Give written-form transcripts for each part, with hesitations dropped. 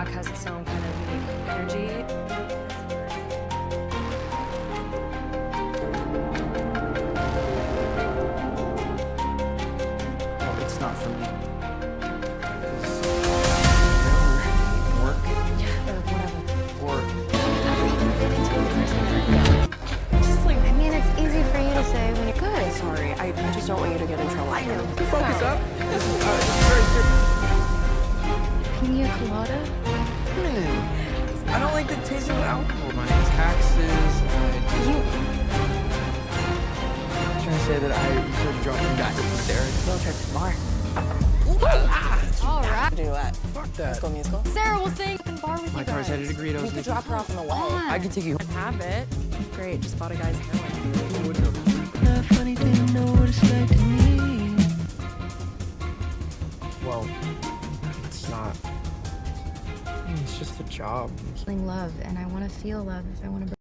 has its own kind of unique energy. Oh, it's not for me. Work Yeah, or whatever. or Just like, I mean, it's easy for you to say when you're good. Sorry, I just don't want you to get in trouble. I know. Focus up. This is very serious. Pina colada? I don't like the taste of alcohol. My taxes. Trying to say that I sort of dropped back with Sarah. Field trip to the bar. All right. Do what? Fuck that. School musical? Sarah will sing in the bar with My you car's guys. headed to Greedos. We could drop her off on the way. I can take you. Have it. Great, just bought a guy's heroin. Wouldn't have. Funny thing, know what it's like to me. Well, it's not. It's just a job. Feeling love, and I want to feel love if I want to.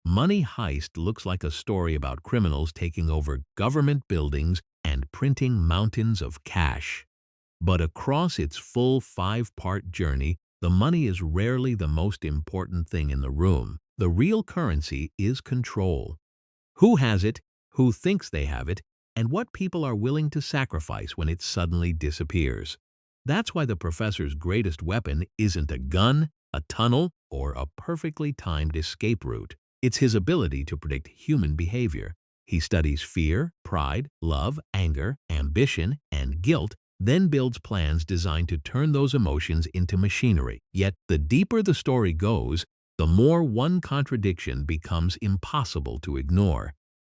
Money Heist looks like a story about criminals taking over government buildings and printing mountains of cash. But across its full 5-part journey, the money is rarely the most important thing in the room. The real currency is control. Who has it, who thinks they have it, and what people are willing to sacrifice when it suddenly disappears. That's why the professor's greatest weapon isn't a gun, a tunnel, or a perfectly timed escape route. It's his ability to predict human behavior. He studies fear, pride, love, anger, ambition, and guilt, then builds plans designed to turn those emotions into machinery. Yet, the deeper the story goes, the more one contradiction becomes impossible to ignore.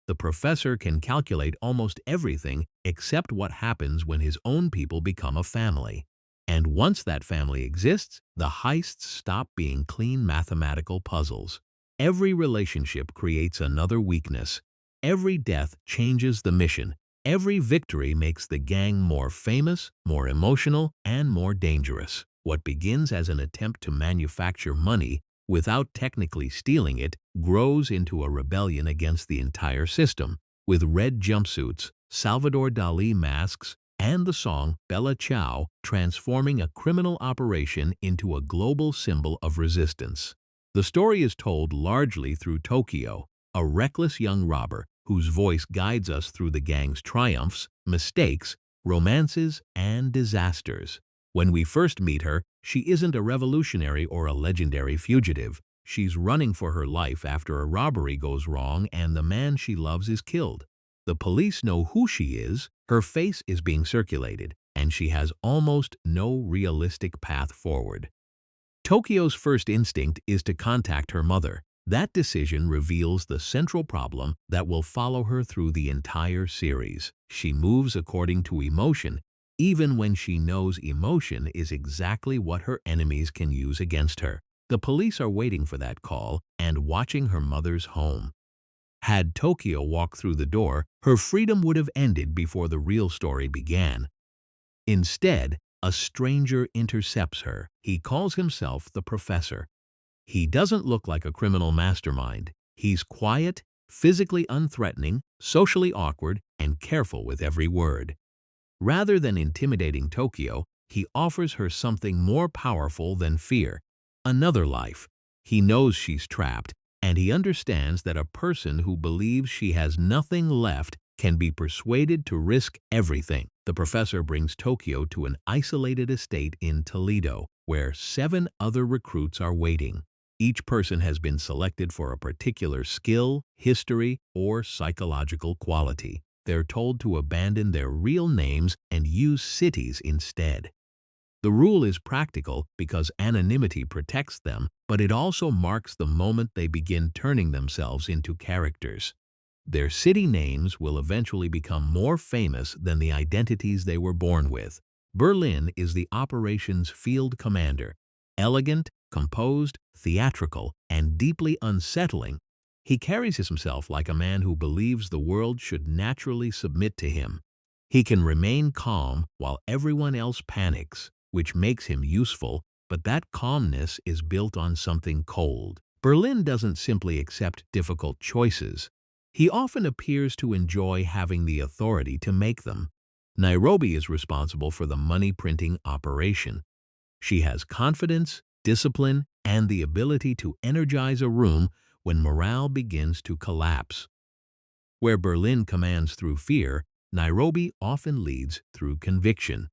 The professor can calculate almost everything except what happens when his own people become a family. And once that family exists, the heists stop being clean mathematical puzzles. Every relationship creates another weakness. Every death changes the mission. Every victory makes the gang more famous, more emotional, and more dangerous. What begins as an attempt to manufacture money without technically stealing it grows into a rebellion against the entire system, with red jumpsuits, Salvador Dalí masks, and the song Bella Ciao transforming a criminal operation into a global symbol of resistance. The story is told largely through Tokyo, a reckless young robber whose voice guides us through the gang's triumphs, mistakes, romances, and disasters. When we first meet her, she isn't a revolutionary or a legendary fugitive. She's running for her life after a robbery goes wrong and the man she loves is killed. The police know who she is, her face is being circulated, and she has almost no realistic path forward. Tokyo's first instinct is to contact her mother. That decision reveals the central problem that will follow her through the entire series. She moves according to emotion, even when she knows emotion is exactly what her enemies can use against her. The police are waiting for that call and watching her mother's home. Had Tokyo walked through the door, her freedom would have ended before the real story began. Instead, a stranger intercepts her. He calls himself the professor. He doesn't look like a criminal mastermind. He's quiet, physically unthreatening, socially awkward, and careful with every word. Rather than intimidating Tokyo, he offers her something more powerful than fear, another life. He knows she's trapped, and he understands that a person who believes she has nothing left can be persuaded to risk everything. The professor brings Tokyo to an isolated estate in Toledo, where 7 other recruits are waiting. Each person has been selected for a particular skill, history, or psychological quality. They're told to abandon their real names and use cities instead. The rule is practical because anonymity protects them, but it also marks the moment they begin turning themselves into characters. Their city names will eventually become more famous than the identities they were born with. Berlin is the operations field commander. Elegant, composed, theatrical, and deeply unsettling, he carries himself like a man who believes the world should naturally submit to him. He can remain calm while everyone else panics, which makes him useful, but that calmness is built on something cold. Berlin doesn't simply accept difficult choices. He often appears to enjoy having the authority to make them. Nairobi is responsible for the money printing operation. She has confidence, discipline, and the ability to energize a room when morale begins to collapse. Where Berlin commands through fear, Nairobi often leads through conviction.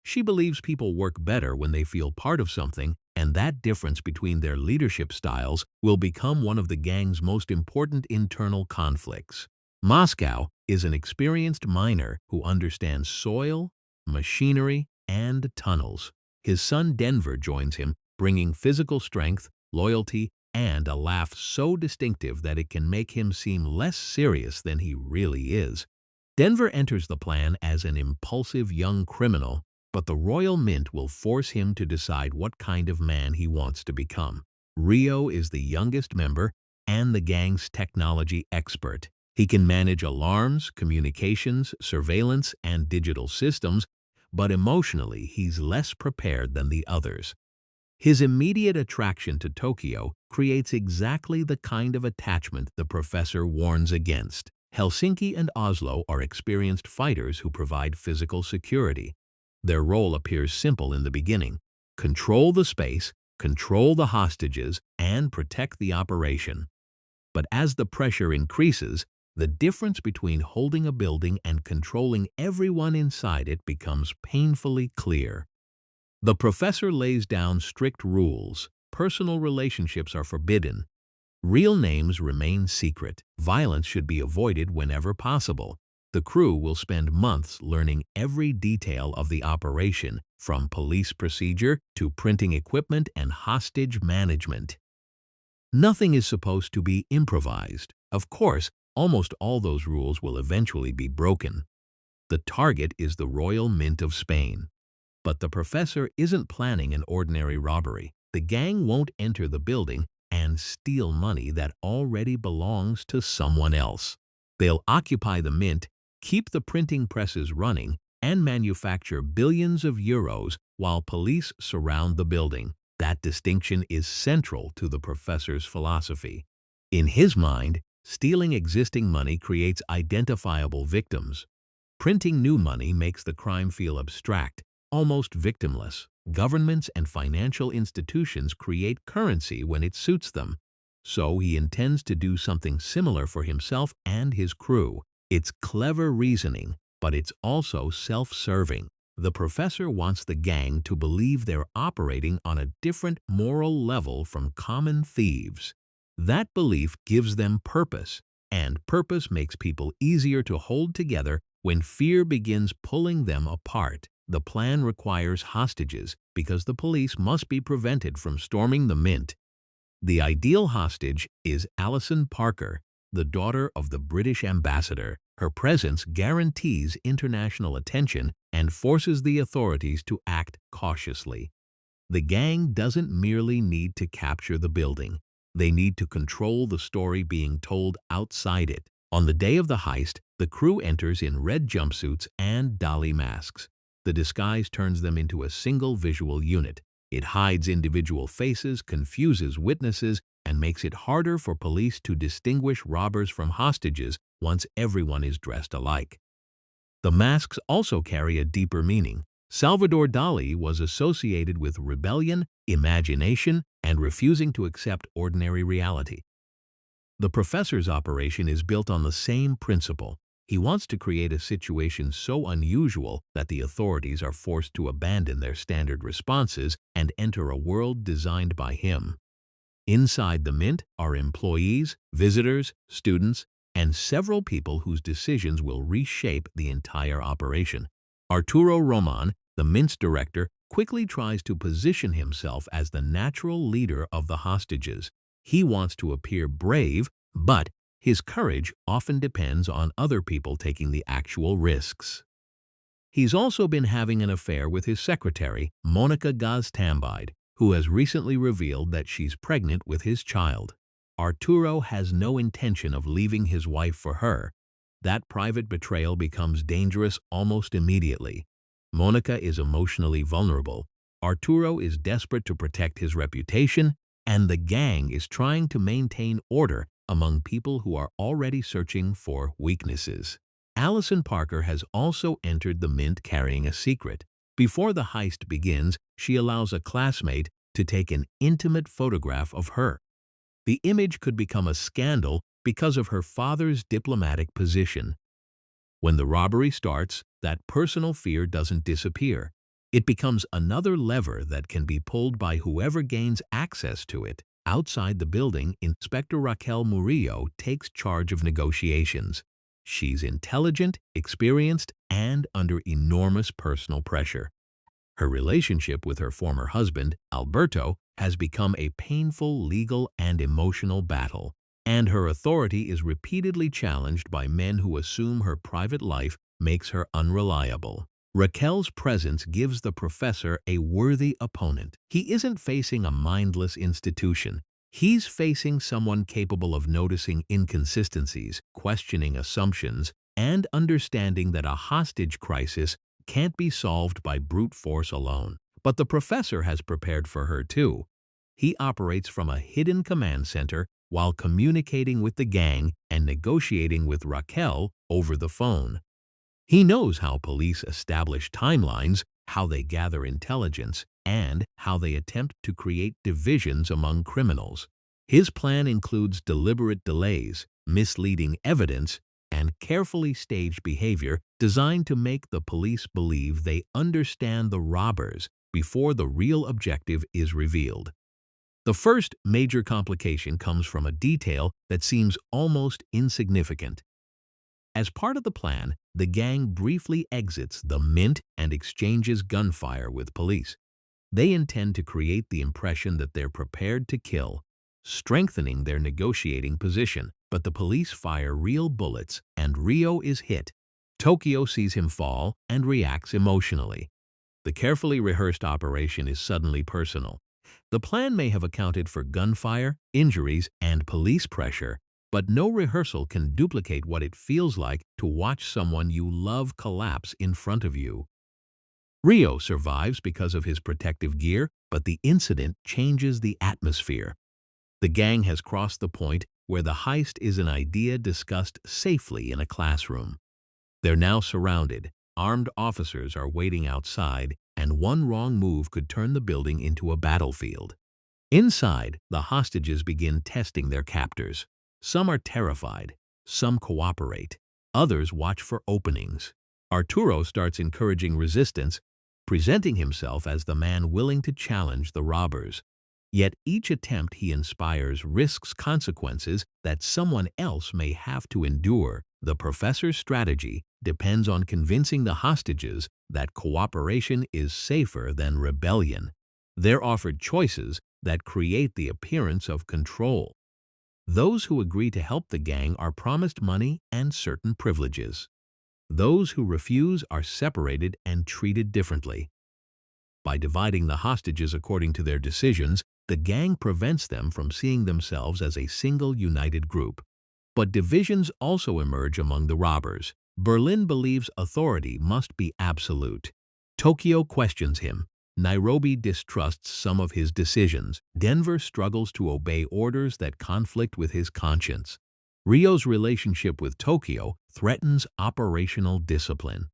She believes people work better when they feel part of something, and that difference between their leadership styles will become one of the gang's most important internal conflicts. Moscow is an experienced miner who understands soil, machinery, and tunnels. His son Denver joins him, bringing physical strength, loyalty, and a laugh so distinctive that it can make him seem less serious than he really is. Denver enters the plan as an impulsive young criminal, but the Royal Mint will force him to decide what kind of man he wants to become. Rio is the youngest member and the gang's technology expert. He can manage alarms, communications, surveillance, and digital systems, but emotionally he's less prepared than the others. His immediate attraction to Tokyo creates exactly the kind of attachment the professor warns against. Helsinki and Oslo are experienced fighters who provide physical security. Their role appears simple in the beginning: control the space, control the hostages, and protect the operation. But as the pressure increases, the difference between holding a building and controlling everyone inside it becomes painfully clear. The professor lays down strict rules. Personal relationships are forbidden. Real names remain secret. Violence should be avoided whenever possible. The crew will spend months learning every detail of the operation, from police procedure to printing equipment and hostage management. Nothing is supposed to be improvised. Of course, almost all those rules will eventually be broken. The target is the Royal Mint of Spain. But the professor isn't planning an ordinary robbery. The gang won't enter the building and steal money that already belongs to someone else. They'll occupy the mint, keep the printing presses running, and manufacture billions of euros while police surround the building. That distinction is central to the professor's philosophy. In his mind, stealing existing money creates identifiable victims. Printing new money makes the crime feel abstract, almost victimless. Governments and financial institutions create currency when it suits them. So he intends to do something similar for himself and his crew. It's clever reasoning, but it's also self-serving. The professor wants the gang to believe they're operating on a different moral level from common thieves. That belief gives them purpose, and purpose makes people easier to hold together when fear begins pulling them apart. The plan requires hostages because the police must be prevented from storming the mint. The ideal hostage is Alison Parker, the daughter of the British ambassador. Her presence guarantees international attention and forces the authorities to act cautiously. The gang doesn't merely need to capture the building. They need to control the story being told outside it. On the day of the heist, the crew enters in red jumpsuits and Dalí masks. The disguise turns them into a single visual unit. It hides individual faces, confuses witnesses, and makes it harder for police to distinguish robbers from hostages once everyone is dressed alike. The masks also carry a deeper meaning. Salvador Dalí was associated with rebellion, imagination, and refusing to accept ordinary reality. The professor's operation is built on the same principle. He wants to create a situation so unusual that the authorities are forced to abandon their standard responses and enter a world designed by him. Inside the mint are employees, visitors, students, and several people whose decisions will reshape the entire operation. Arturo Roman, the mint's director, quickly tries to position himself as the natural leader of the hostages. He wants to appear brave, but his courage often depends on other people taking the actual risks. He's also been having an affair with his secretary, Monica Gaztambide, who has recently revealed that she's pregnant with his child. Arturo has no intention of leaving his wife for her. That private betrayal becomes dangerous almost immediately. Monica is emotionally vulnerable. Arturo is desperate to protect his reputation, and the gang is trying to maintain order among people who are already searching for weaknesses. Alison Parker has also entered the mint carrying a secret. Before the heist begins, she allows a classmate to take an intimate photograph of her. The image could become a scandal because of her father's diplomatic position. When the robbery starts, that personal fear doesn't disappear. It becomes another lever that can be pulled by whoever gains access to it. Outside the building, Inspector Raquel Murillo takes charge of negotiations. She's intelligent, experienced, and under enormous personal pressure. Her relationship with her former husband, Alberto, has become a painful legal and emotional battle, and her authority is repeatedly challenged by men who assume her private life makes her unreliable. Raquel's presence gives the professor a worthy opponent. He isn't facing a mindless institution. He's facing someone capable of noticing inconsistencies, questioning assumptions, and understanding that a hostage crisis can't be solved by brute force alone. But the professor has prepared for her too. He operates from a hidden command center while communicating with the gang and negotiating with Raquel over the phone. He knows how police establish timelines, how they gather intelligence, and how they attempt to create divisions among criminals. His plan includes deliberate delays, misleading evidence, and carefully staged behavior designed to make the police believe they understand the robbers before the real objective is revealed. The first major complication comes from a detail that seems almost insignificant. As part of the plan, the gang briefly exits the Mint and exchanges gunfire with police. They intend to create the impression that they're prepared to kill, strengthening their negotiating position. But the police fire real bullets and Rio is hit. Tokyo sees him fall and reacts emotionally. The carefully rehearsed operation is suddenly personal. The plan may have accounted for gunfire, injuries, and police pressure, but no rehearsal can duplicate what it feels like to watch someone you love collapse in front of you. Rio survives because of his protective gear, but the incident changes the atmosphere. The gang has crossed the point where the heist is an idea discussed safely in a classroom. They're now surrounded, armed officers are waiting outside, and one wrong move could turn the building into a battlefield. Inside, the hostages begin testing their captors. Some are terrified, some cooperate, others watch for openings. Arturo starts encouraging resistance, presenting himself as the man willing to challenge the robbers. Yet each attempt he inspires risks consequences that someone else may have to endure. The professor's strategy depends on convincing the hostages that cooperation is safer than rebellion. They're offered choices that create the appearance of control. Those who agree to help the gang are promised money and certain privileges. Those who refuse are separated and treated differently. By dividing the hostages according to their decisions, the gang prevents them from seeing themselves as a single united group. But divisions also emerge among the robbers. Berlin believes authority must be absolute. Tokyo questions him. Nairobi distrusts some of his decisions. Denver struggles to obey orders that conflict with his conscience. Rio's relationship with Tokyo threatens operational discipline.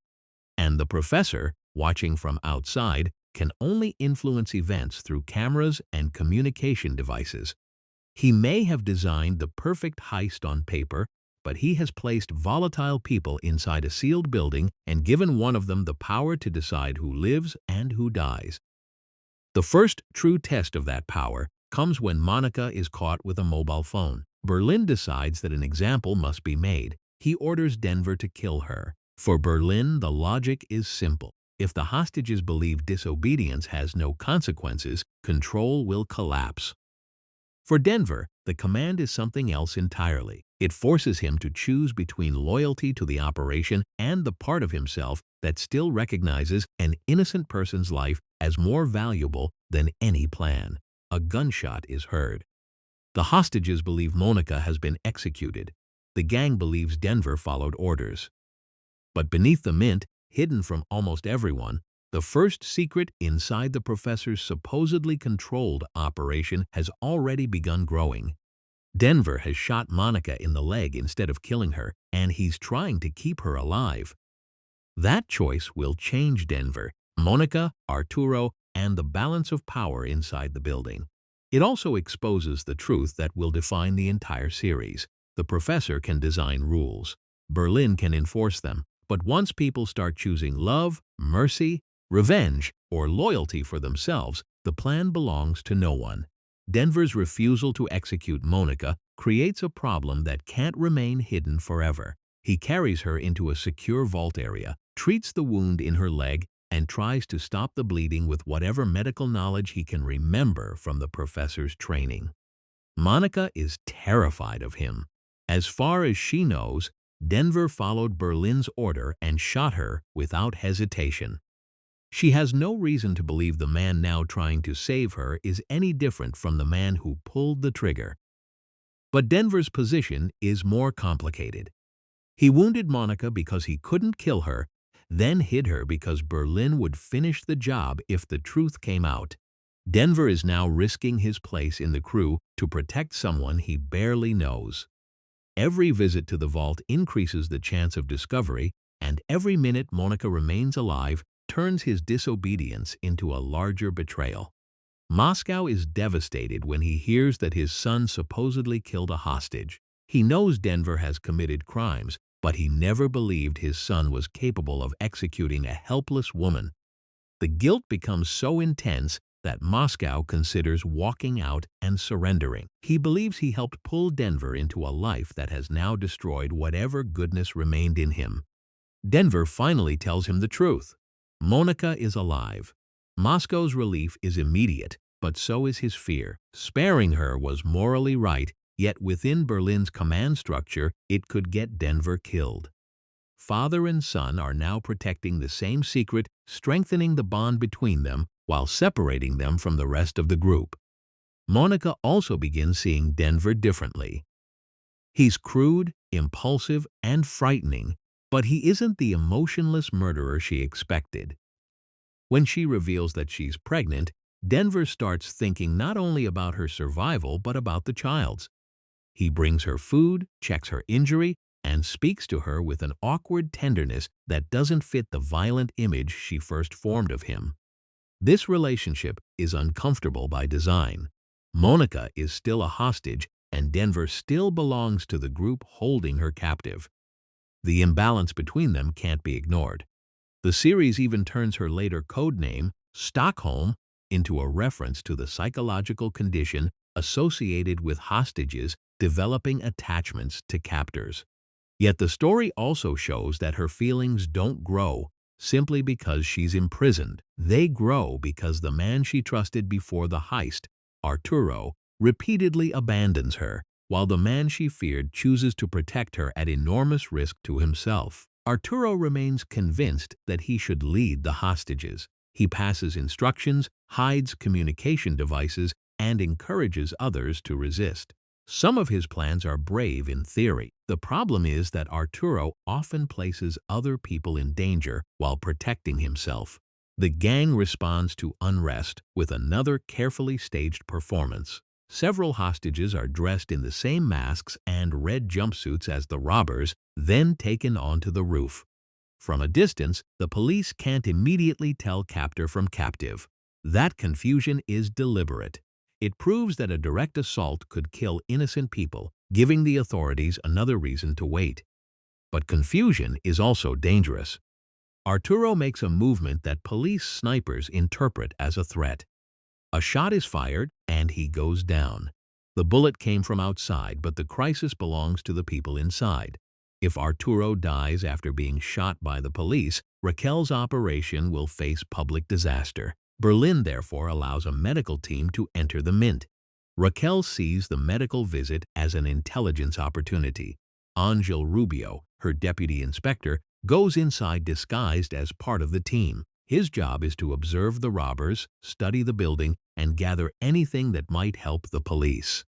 And the professor, watching from outside, can only influence events through cameras and communication devices. He may have designed the perfect heist on paper, but he has placed volatile people inside a sealed building and given one of them the power to decide who lives and who dies. The first true test of that power comes when Monica is caught with a mobile phone. Berlin decides that an example must be made. He orders Denver to kill her. For Berlin, the logic is simple. If the hostages believe disobedience has no consequences, control will collapse. For Denver, the command is something else entirely. It forces him to choose between loyalty to the operation and the part of himself that still recognizes an innocent person's life as more valuable than any plan. A gunshot is heard. The hostages believe Monica has been executed. The gang believes Denver followed orders. But beneath the Mint, hidden from almost everyone, the first secret inside the professor's supposedly controlled operation has already begun growing. Denver has shot Monica in the leg instead of killing her, and he's trying to keep her alive. That choice will change Denver, Monica, Arturo, and the balance of power inside the building. It also exposes the truth that will define the entire series. The professor can design rules. Berlin can enforce them. But once people start choosing love, mercy, revenge, or loyalty for themselves, the plan belongs to no one. Denver's refusal to execute Monica creates a problem that can't remain hidden forever. He carries her into a secure vault area, treats the wound in her leg, and tries to stop the bleeding with whatever medical knowledge he can remember from the professor's training. Monica is terrified of him. As far as she knows, Denver followed Berlin's order and shot her without hesitation. She has no reason to believe the man now trying to save her is any different from the man who pulled the trigger. But Denver's position is more complicated. He wounded Monica because he couldn't kill her, then hid her because Berlin would finish the job if the truth came out. Denver is now risking his place in the crew to protect someone he barely knows. Every visit to the vault increases the chance of discovery, and every minute Monica remains alive turns his disobedience into a larger betrayal. Moscow is devastated when he hears that his son supposedly killed a hostage. He knows Denver has committed crimes, but he never believed his son was capable of executing a helpless woman. The guilt becomes so intense that Moscow considers walking out and surrendering. He believes he helped pull Denver into a life that has now destroyed whatever goodness remained in him. Denver finally tells him the truth. Monica is alive. Moscow's relief is immediate, but so is his fear. Sparing her was morally right, yet within Berlin's command structure, it could get Denver killed. Father and son are now protecting the same secret, strengthening the bond between them while separating them from the rest of the group. Monica also begins seeing Denver differently. He's crude, impulsive, and frightening, but he isn't the emotionless murderer she expected. When she reveals that she's pregnant, Denver starts thinking not only about her survival but about the child's. He brings her food, checks her injury, and speaks to her with an awkward tenderness that doesn't fit the violent image she first formed of him. This relationship is uncomfortable by design. Monica is still a hostage, and Denver still belongs to the group holding her captive. The imbalance between them can't be ignored. The series even turns her later code name, Stockholm, into a reference to the psychological condition associated with hostages developing attachments to captors. Yet the story also shows that her feelings don't grow simply because she's imprisoned. They grow because the man she trusted before the heist, Arturo, repeatedly abandons her, while the man she feared chooses to protect her at enormous risk to himself. Arturo remains convinced that he should lead the hostages. He passes instructions, hides communication devices, and encourages others to resist. Some of his plans are brave in theory. The problem is that Arturo often places other people in danger while protecting himself. The gang responds to unrest with another carefully staged performance. Several hostages are dressed in the same masks and red jumpsuits as the robbers, then taken onto the roof. From a distance, the police can't immediately tell captor from captive. That confusion is deliberate. It proves that a direct assault could kill innocent people, giving the authorities another reason to wait. But confusion is also dangerous. Arturo makes a movement that police snipers interpret as a threat. A shot is fired, and he goes down. The bullet came from outside, but the crisis belongs to the people inside. If Arturo dies after being shot by the police, Raquel's operation will face public disaster. Berlin therefore allows a medical team to enter the mint. Raquel sees the medical visit as an intelligence opportunity. Angel Rubio, her deputy inspector, goes inside disguised as part of the team. His job is to observe the robbers, study the building, and gather anything that might help the police.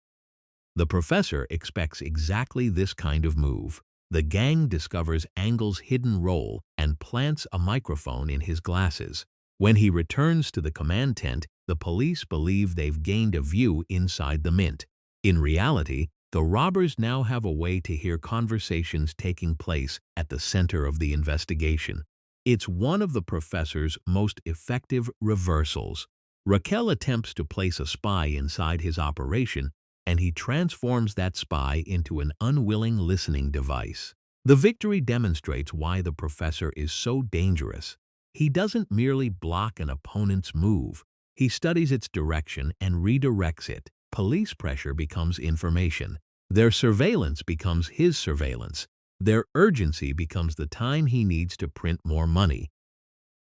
The professor expects exactly this kind of move. The gang discovers Angel's hidden role and plants a microphone in his glasses. When he returns to the command tent, the police believe they've gained a view inside the mint. In reality, the robbers now have a way to hear conversations taking place at the center of the investigation. It's one of the professor's most effective reversals. Raquel attempts to place a spy inside his operation, and he transforms that spy into an unwilling listening device. The victory demonstrates why the professor is so dangerous. He doesn't merely block an opponent's move. He studies its direction and redirects it. Police pressure becomes information. Their surveillance becomes his surveillance. Their urgency becomes the time he needs to print more money.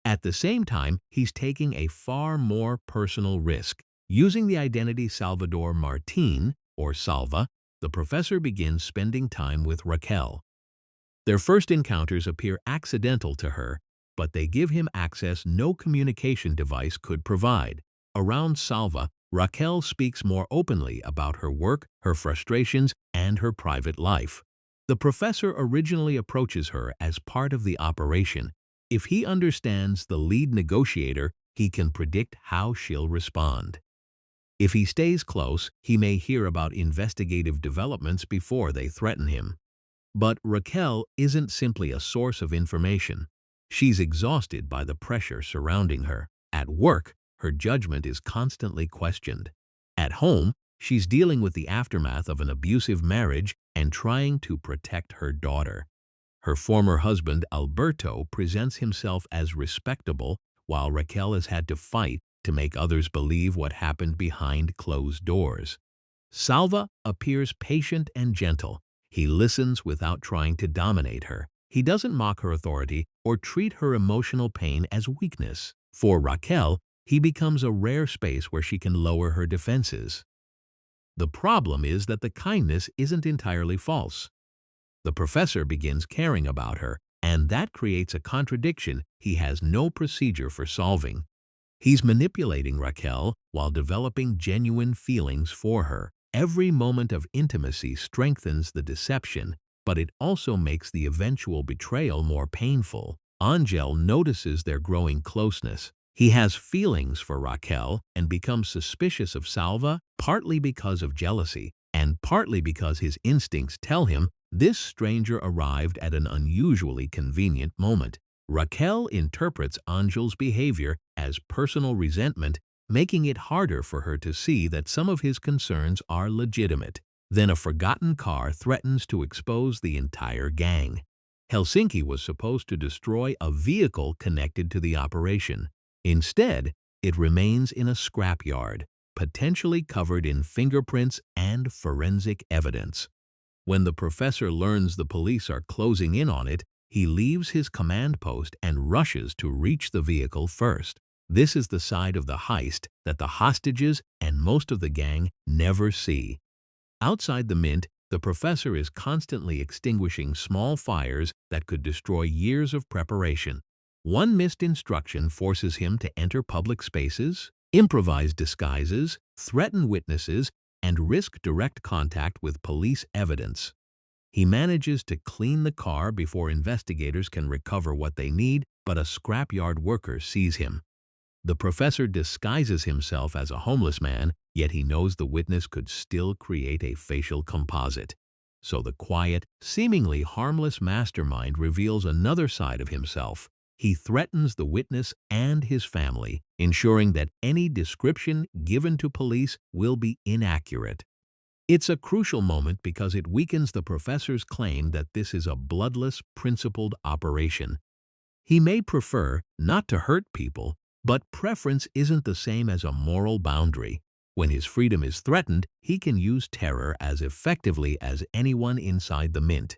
At the same time, he's taking a far more personal risk. Using the identity Salvador Martin, or Salva, the professor begins spending time with Raquel. Their first encounters appear accidental to her, but they give him access no communication device could provide. Around Salva, Raquel speaks more openly about her work, her frustrations, and her private life. The professor originally approaches her as part of the operation. If he understands the lead negotiator, he can predict how she'll respond. If he stays close, he may hear about investigative developments before they threaten him. But Raquel isn't simply a source of information. She's exhausted by the pressure surrounding her. At work, her judgment is constantly questioned. At home, she's dealing with the aftermath of an abusive marriage and trying to protect her daughter. Her former husband, Alberto, presents himself as respectable, while Raquel has had to fight to make others believe what happened behind closed doors. Salva appears patient and gentle. He listens without trying to dominate her. He doesn't mock her authority or treat her emotional pain as weakness. For Raquel, he becomes a rare space where she can lower her defenses. The problem is that the kindness isn't entirely false. The professor begins caring about her, and that creates a contradiction he has no procedure for solving. He's manipulating Raquel while developing genuine feelings for her. Every moment of intimacy strengthens the deception, but it also makes the eventual betrayal more painful. Angel notices their growing closeness. He has feelings for Raquel and becomes suspicious of Salva, partly because of jealousy, and partly because his instincts tell him this stranger arrived at an unusually convenient moment. Raquel interprets Angel's behavior as personal resentment, making it harder for her to see that some of his concerns are legitimate. Then a forgotten car threatens to expose the entire gang. Helsinki was supposed to destroy a vehicle connected to the operation. Instead, it remains in a scrapyard, potentially covered in fingerprints and forensic evidence. When the professor learns the police are closing in on it, he leaves his command post and rushes to reach the vehicle first. This is the side of the heist that the hostages and most of the gang never see. Outside the mint, the professor is constantly extinguishing small fires that could destroy years of preparation. One missed instruction forces him to enter public spaces, improvise disguises, threaten witnesses, and risk direct contact with police evidence. He manages to clean the car before investigators can recover what they need, but a scrapyard worker sees him. The professor disguises himself as a homeless man, yet he knows the witness could still create a facial composite. So the quiet, seemingly harmless mastermind reveals another side of himself. He threatens the witness and his family, ensuring that any description given to police will be inaccurate. It's a crucial moment because it weakens the professor's claim that this is a bloodless, principled operation. He may prefer not to hurt people, but preference isn't the same as a moral boundary. When his freedom is threatened, he can use terror as effectively as anyone inside the mint.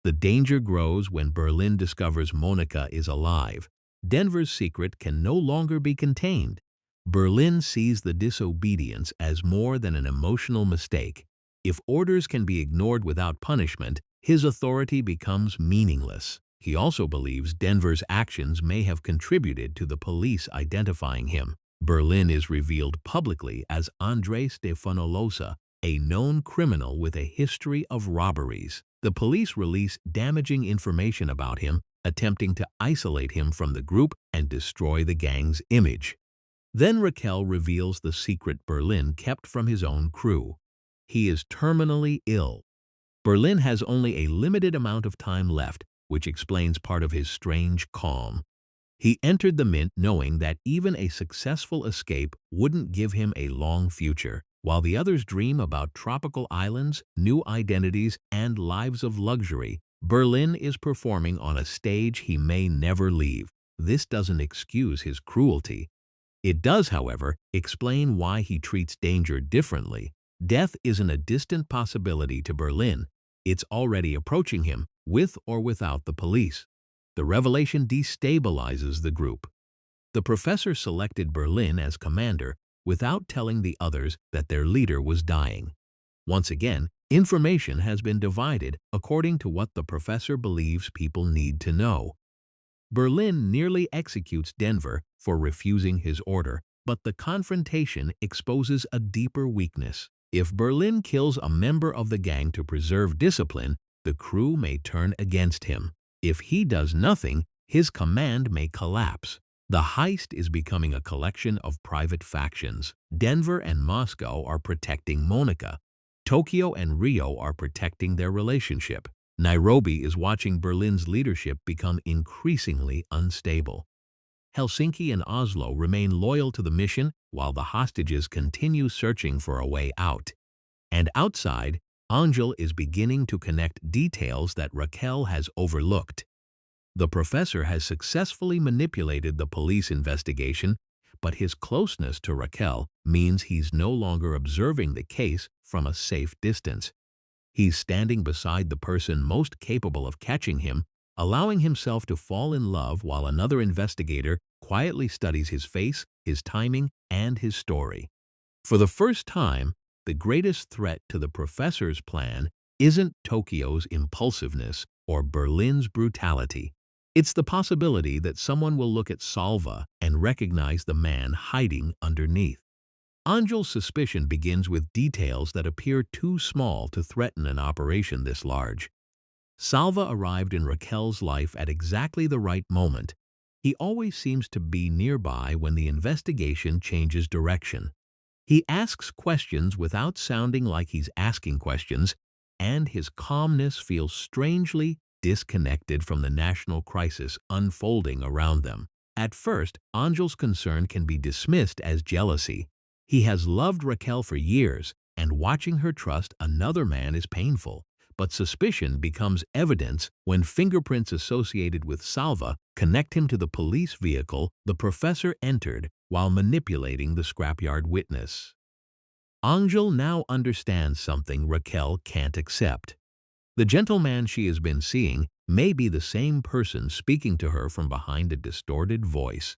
The danger grows when Berlin discovers Monica is alive. Denver's secret can no longer be contained. Berlin sees the disobedience as more than an emotional mistake. If orders can be ignored without punishment, his authority becomes meaningless. He also believes Denver's actions may have contributed to the police identifying him. Berlin is revealed publicly as Andre Stefanolosa, a known criminal with a history of robberies. The police release damaging information about him, attempting to isolate him from the group and destroy the gang's image. Then Raquel reveals the secret Berlin kept from his own crew. He is terminally ill. Berlin has only a limited amount of time left, which explains part of his strange calm. He entered the mint knowing that even a successful escape wouldn't give him a long future. While the others dream about tropical islands, new identities, and lives of luxury, Berlin is performing on a stage he may never leave. This doesn't excuse his cruelty. It does, however, explain why he treats danger differently. Death isn't a distant possibility to Berlin. It's already approaching him, with or without the police. The revelation destabilizes the group. The professor selected Berlin as commander without telling the others that their leader was dying. Once again, information has been divided according to what the professor believes people need to know. Berlin nearly executes Denver for refusing his order, but the confrontation exposes a deeper weakness. If Berlin kills a member of the gang to preserve discipline, the crew may turn against him. If he does nothing, his command may collapse. The heist is becoming a collection of private factions. Denver and Moscow are protecting Monica. Tokyo and Rio are protecting their relationship. Nairobi is watching Berlin's leadership become increasingly unstable. Helsinki and Oslo remain loyal to the mission while the hostages continue searching for a way out. And outside, Angel is beginning to connect details that Raquel has overlooked. The professor has successfully manipulated the police investigation, but his closeness to Raquel means he's no longer observing the case from a safe distance. He's standing beside the person most capable of catching him, allowing himself to fall in love while another investigator quietly studies his face, his timing, and his story. For the first time, the greatest threat to the professor's plan isn't Tokyo's impulsiveness or Berlin's brutality. It's the possibility that someone will look at Salva and recognize the man hiding underneath. Angel's suspicion begins with details that appear too small to threaten an operation this large. Salva arrived in Raquel's life at exactly the right moment. He always seems to be nearby when the investigation changes direction. He asks questions without sounding like he's asking questions, and his calmness feels strangely disconnected from the national crisis unfolding around them. At first, Angel's concern can be dismissed as jealousy. He has loved Raquel for years, and watching her trust another man is painful. But suspicion becomes evidence when fingerprints associated with Salva connect him to the police vehicle the professor entered while manipulating the scrapyard witness. Angel now understands something Raquel can't accept. The gentleman she has been seeing may be the same person speaking to her from behind a distorted voice.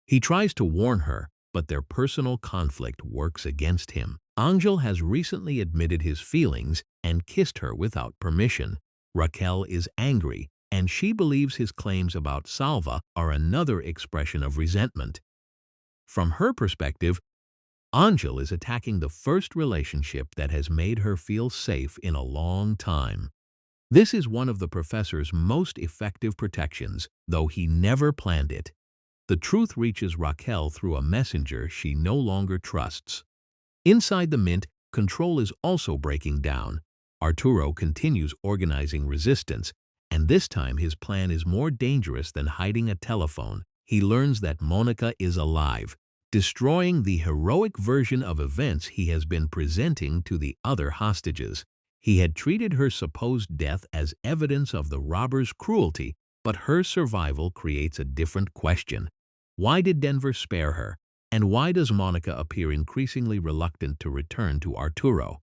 He tries to warn her, but their personal conflict works against him. Angel has recently admitted his feelings and kissed her without permission. Raquel is angry, and she believes his claims about Salva are another expression of resentment. From her perspective, Angel is attacking the first relationship that has made her feel safe in a long time. This is one of the professor's most effective protections, though he never planned it. The truth reaches Raquel through a messenger she no longer trusts. Inside the Mint, control is also breaking down. Arturo continues organizing resistance, and this time his plan is more dangerous than hiding a telephone. He learns that Monica is alive, destroying the heroic version of events he has been presenting to the other hostages. He had treated her supposed death as evidence of the robbers' cruelty, but her survival creates a different question. Why did Denver spare her? And why does Monica appear increasingly reluctant to return to Arturo?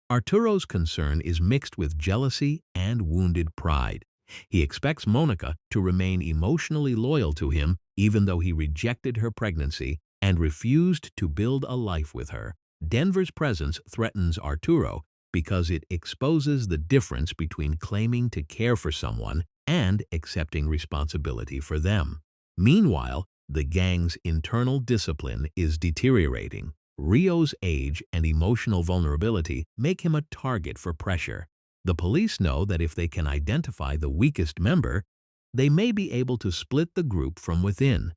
Arturo's concern is mixed with jealousy and wounded pride. He expects Monica to remain emotionally loyal to him even though he rejected her pregnancy and refused to build a life with her. Denver's presence threatens Arturo because it exposes the difference between claiming to care for someone and accepting responsibility for them. Meanwhile, the gang's internal discipline is deteriorating. Rio's age and emotional vulnerability make him a target for pressure. The police know that if they can identify the weakest member, they may be able to split the group from within.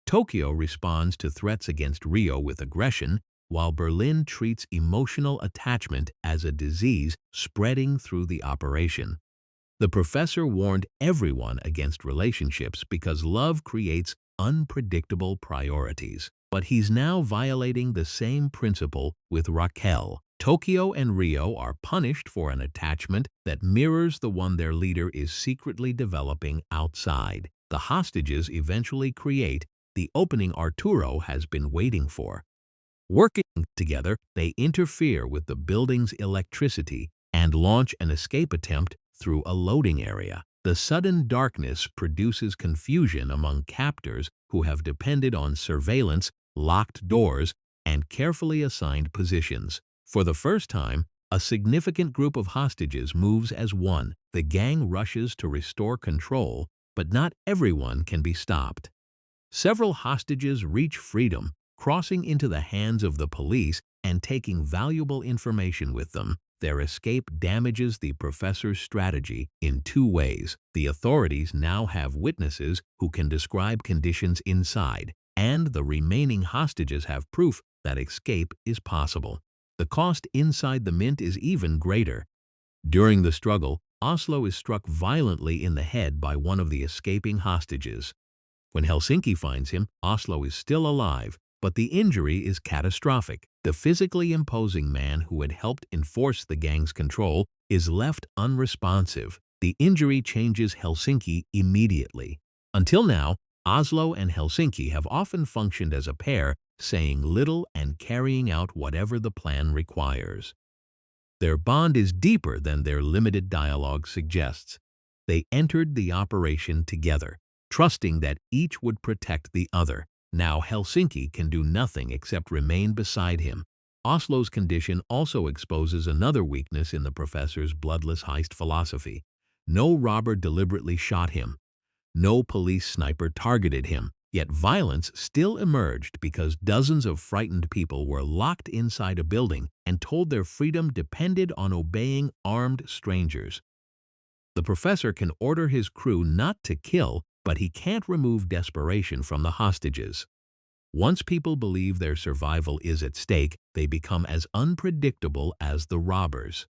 Tokyo responds to threats against Rio with aggression, while Berlin treats emotional attachment as a disease spreading through the operation. The professor warned everyone against relationships because love creates unpredictable priorities. But he's now violating the same principle with Raquel. Tokyo and Rio are punished for an attachment that mirrors the one their leader is secretly developing outside. The hostages eventually create the opening Arturo has been waiting for. Working together, they interfere with the building's electricity and launch an escape attempt through a loading area. The sudden darkness produces confusion among captors who have depended on surveillance, locked doors, and carefully assigned positions. For the first time, a significant group of hostages moves as one. The gang rushes to restore control, but not everyone can be stopped. Several hostages reach freedom, crossing into the hands of the police and taking valuable information with them. Their escape damages the professor's strategy in two ways. The authorities now have witnesses who can describe conditions inside, and the remaining hostages have proof that escape is possible. The cost inside the mint is even greater. During the struggle, Oslo is struck violently in the head by one of the escaping hostages. When Helsinki finds him, Oslo is still alive, but the injury is catastrophic. The physically imposing man who had helped enforce the gang's control is left unresponsive. The injury changes Helsinki immediately. Until now, Oslo and Helsinki have often functioned as a pair, saying little and carrying out whatever the plan requires. Their bond is deeper than their limited dialogue suggests. They entered the operation together, trusting that each would protect the other. Now Helsinki can do nothing except remain beside him. Oslo's condition also exposes another weakness in the professor's bloodless heist philosophy. No robber deliberately shot him. No police sniper targeted him. Yet violence still emerged because dozens of frightened people were locked inside a building and told their freedom depended on obeying armed strangers. The professor can order his crew not to kill, but he can't remove desperation from the hostages. Once people believe their survival is at stake, they become as unpredictable as the robbers.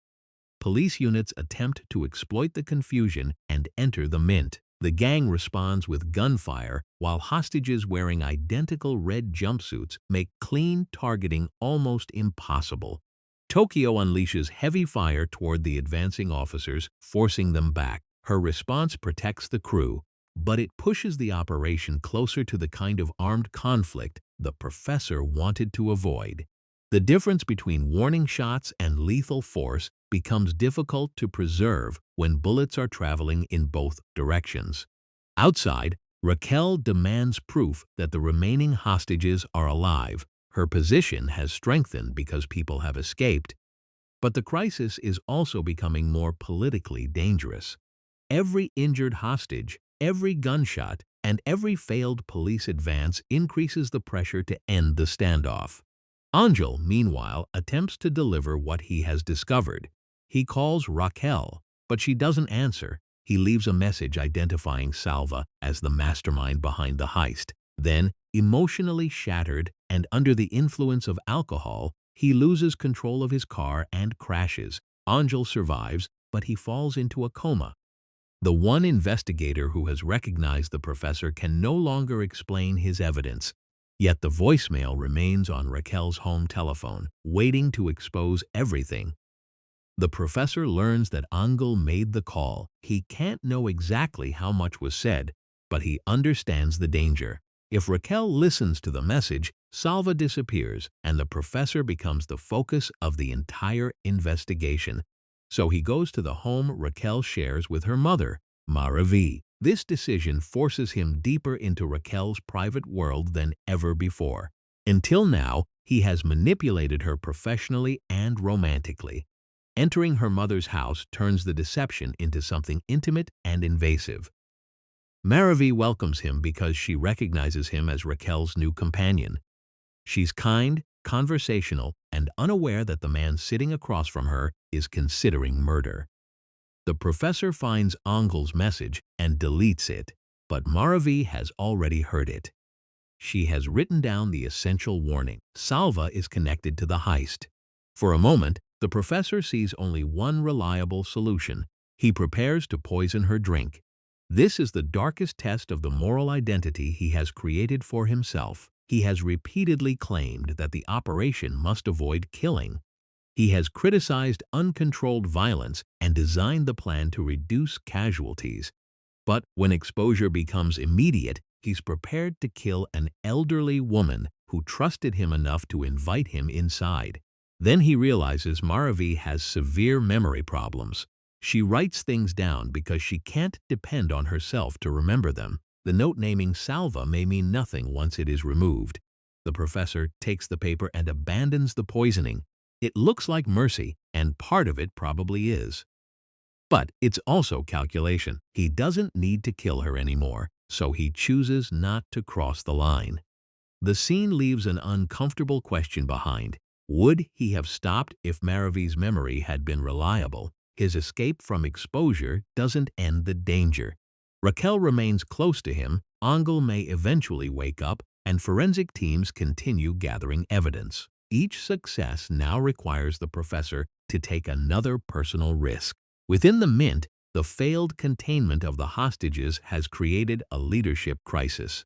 Police units attempt to exploit the confusion and enter the mint. The gang responds with gunfire, while hostages wearing identical red jumpsuits make clean targeting almost impossible. Tokyo unleashes heavy fire toward the advancing officers, forcing them back. Her response protects the crew, but it pushes the operation closer to the kind of armed conflict the professor wanted to avoid. The difference between warning shots and lethal force becomes difficult to preserve when bullets are traveling in both directions. Outside, Raquel demands proof that the remaining hostages are alive. Her position has strengthened because people have escaped, but the crisis is also becoming more politically dangerous. Every injured hostage, every gunshot, and every failed police advance increases the pressure to end the standoff. Angel, meanwhile, attempts to deliver what he has discovered. He calls Raquel, but she doesn't answer. He leaves a message identifying Salva as the mastermind behind the heist. Then, emotionally shattered and under the influence of alcohol, he loses control of his car and crashes. Angel survives, but he falls into a coma. The one investigator who has recognized the professor can no longer explain his evidence. Yet the voicemail remains on Raquel's home telephone, waiting to expose everything. The professor learns that Angel made the call. He can't know exactly how much was said, but he understands the danger. If Raquel listens to the message, Salva disappears, and the professor becomes the focus of the entire investigation. So he goes to the home Raquel shares with her mother, Maravi. This decision forces him deeper into Raquel's private world than ever before. Until now, he has manipulated her professionally and romantically. Entering her mother's house turns the deception into something intimate and invasive. Maravi welcomes him because she recognizes him as Raquel's new companion. She's kind, conversational, and unaware that the man sitting across from her is considering murder. The professor finds Angel's message and deletes it, but Maravi has already heard it. She has written down the essential warning. Salva is connected to the heist. For a moment, the professor sees only one reliable solution. He prepares to poison her drink. This is the darkest test of the moral identity he has created for himself. He has repeatedly claimed that the operation must avoid killing. He has criticized uncontrolled violence and designed the plan to reduce casualties. But when exposure becomes immediate, he's prepared to kill an elderly woman who trusted him enough to invite him inside. Then he realizes Maravi has severe memory problems. She writes things down because she can't depend on herself to remember them. The note naming Salva may mean nothing once it is removed. The professor takes the paper and abandons the poisoning. It looks like mercy, and part of it probably is. But it's also calculation. He doesn't need to kill her anymore, so he chooses not to cross the line. The scene leaves an uncomfortable question behind. Would he have stopped if Maravi's memory had been reliable? His escape from exposure doesn't end the danger. Raquel remains close to him, Angel may eventually wake up, and forensic teams continue gathering evidence. Each success now requires the professor to take another personal risk. Within the Mint, the failed containment of the hostages has created a leadership crisis.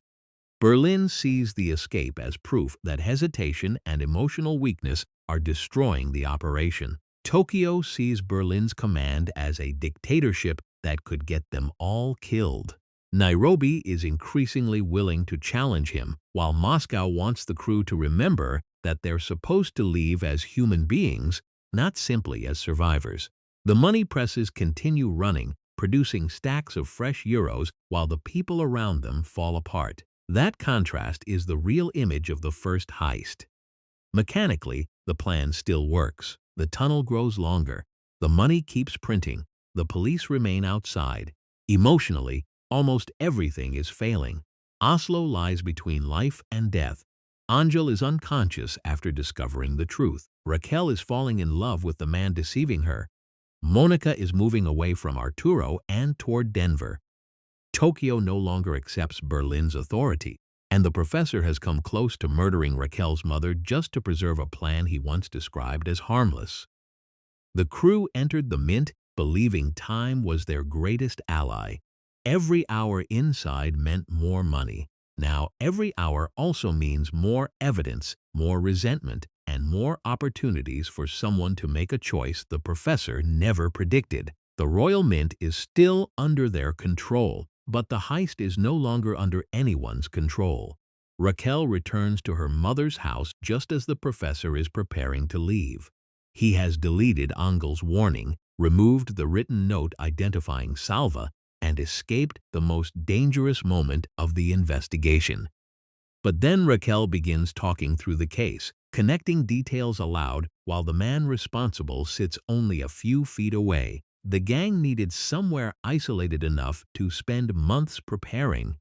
Berlin sees the escape as proof that hesitation and emotional weakness are destroying the operation. Tokyo sees Berlin's command as a dictatorship that could get them all killed. Nairobi is increasingly willing to challenge him, while Moscow wants the crew to remember that they're supposed to leave as human beings, not simply as survivors. The money presses continue running, producing stacks of fresh euros while the people around them fall apart. That contrast is the real image of the first heist. Mechanically, the plan still works. The tunnel grows longer. The money keeps printing. The police remain outside. Emotionally, almost everything is failing. Oslo lies between life and death. Angel is unconscious after discovering the truth. Raquel is falling in love with the man deceiving her. Monica is moving away from Arturo and toward Denver. Tokyo no longer accepts Berlin's authority, and the professor has come close to murdering Raquel's mother just to preserve a plan he once described as harmless. The crew entered the Mint believing time was their greatest ally. Every hour inside meant more money. Now, every hour also means more evidence, more resentment, and more opportunities for someone to make a choice the professor never predicted. The Royal Mint is still under their control, but the heist is no longer under anyone's control. Raquel returns to her mother's house just as the professor is preparing to leave. He has deleted Angel's warning, removed the written note identifying Salva, and escaped the most dangerous moment of the investigation. But then Raquel begins talking through the case, connecting details aloud while the man responsible sits only a few feet away. The gang needed somewhere isolated enough to spend months preparing.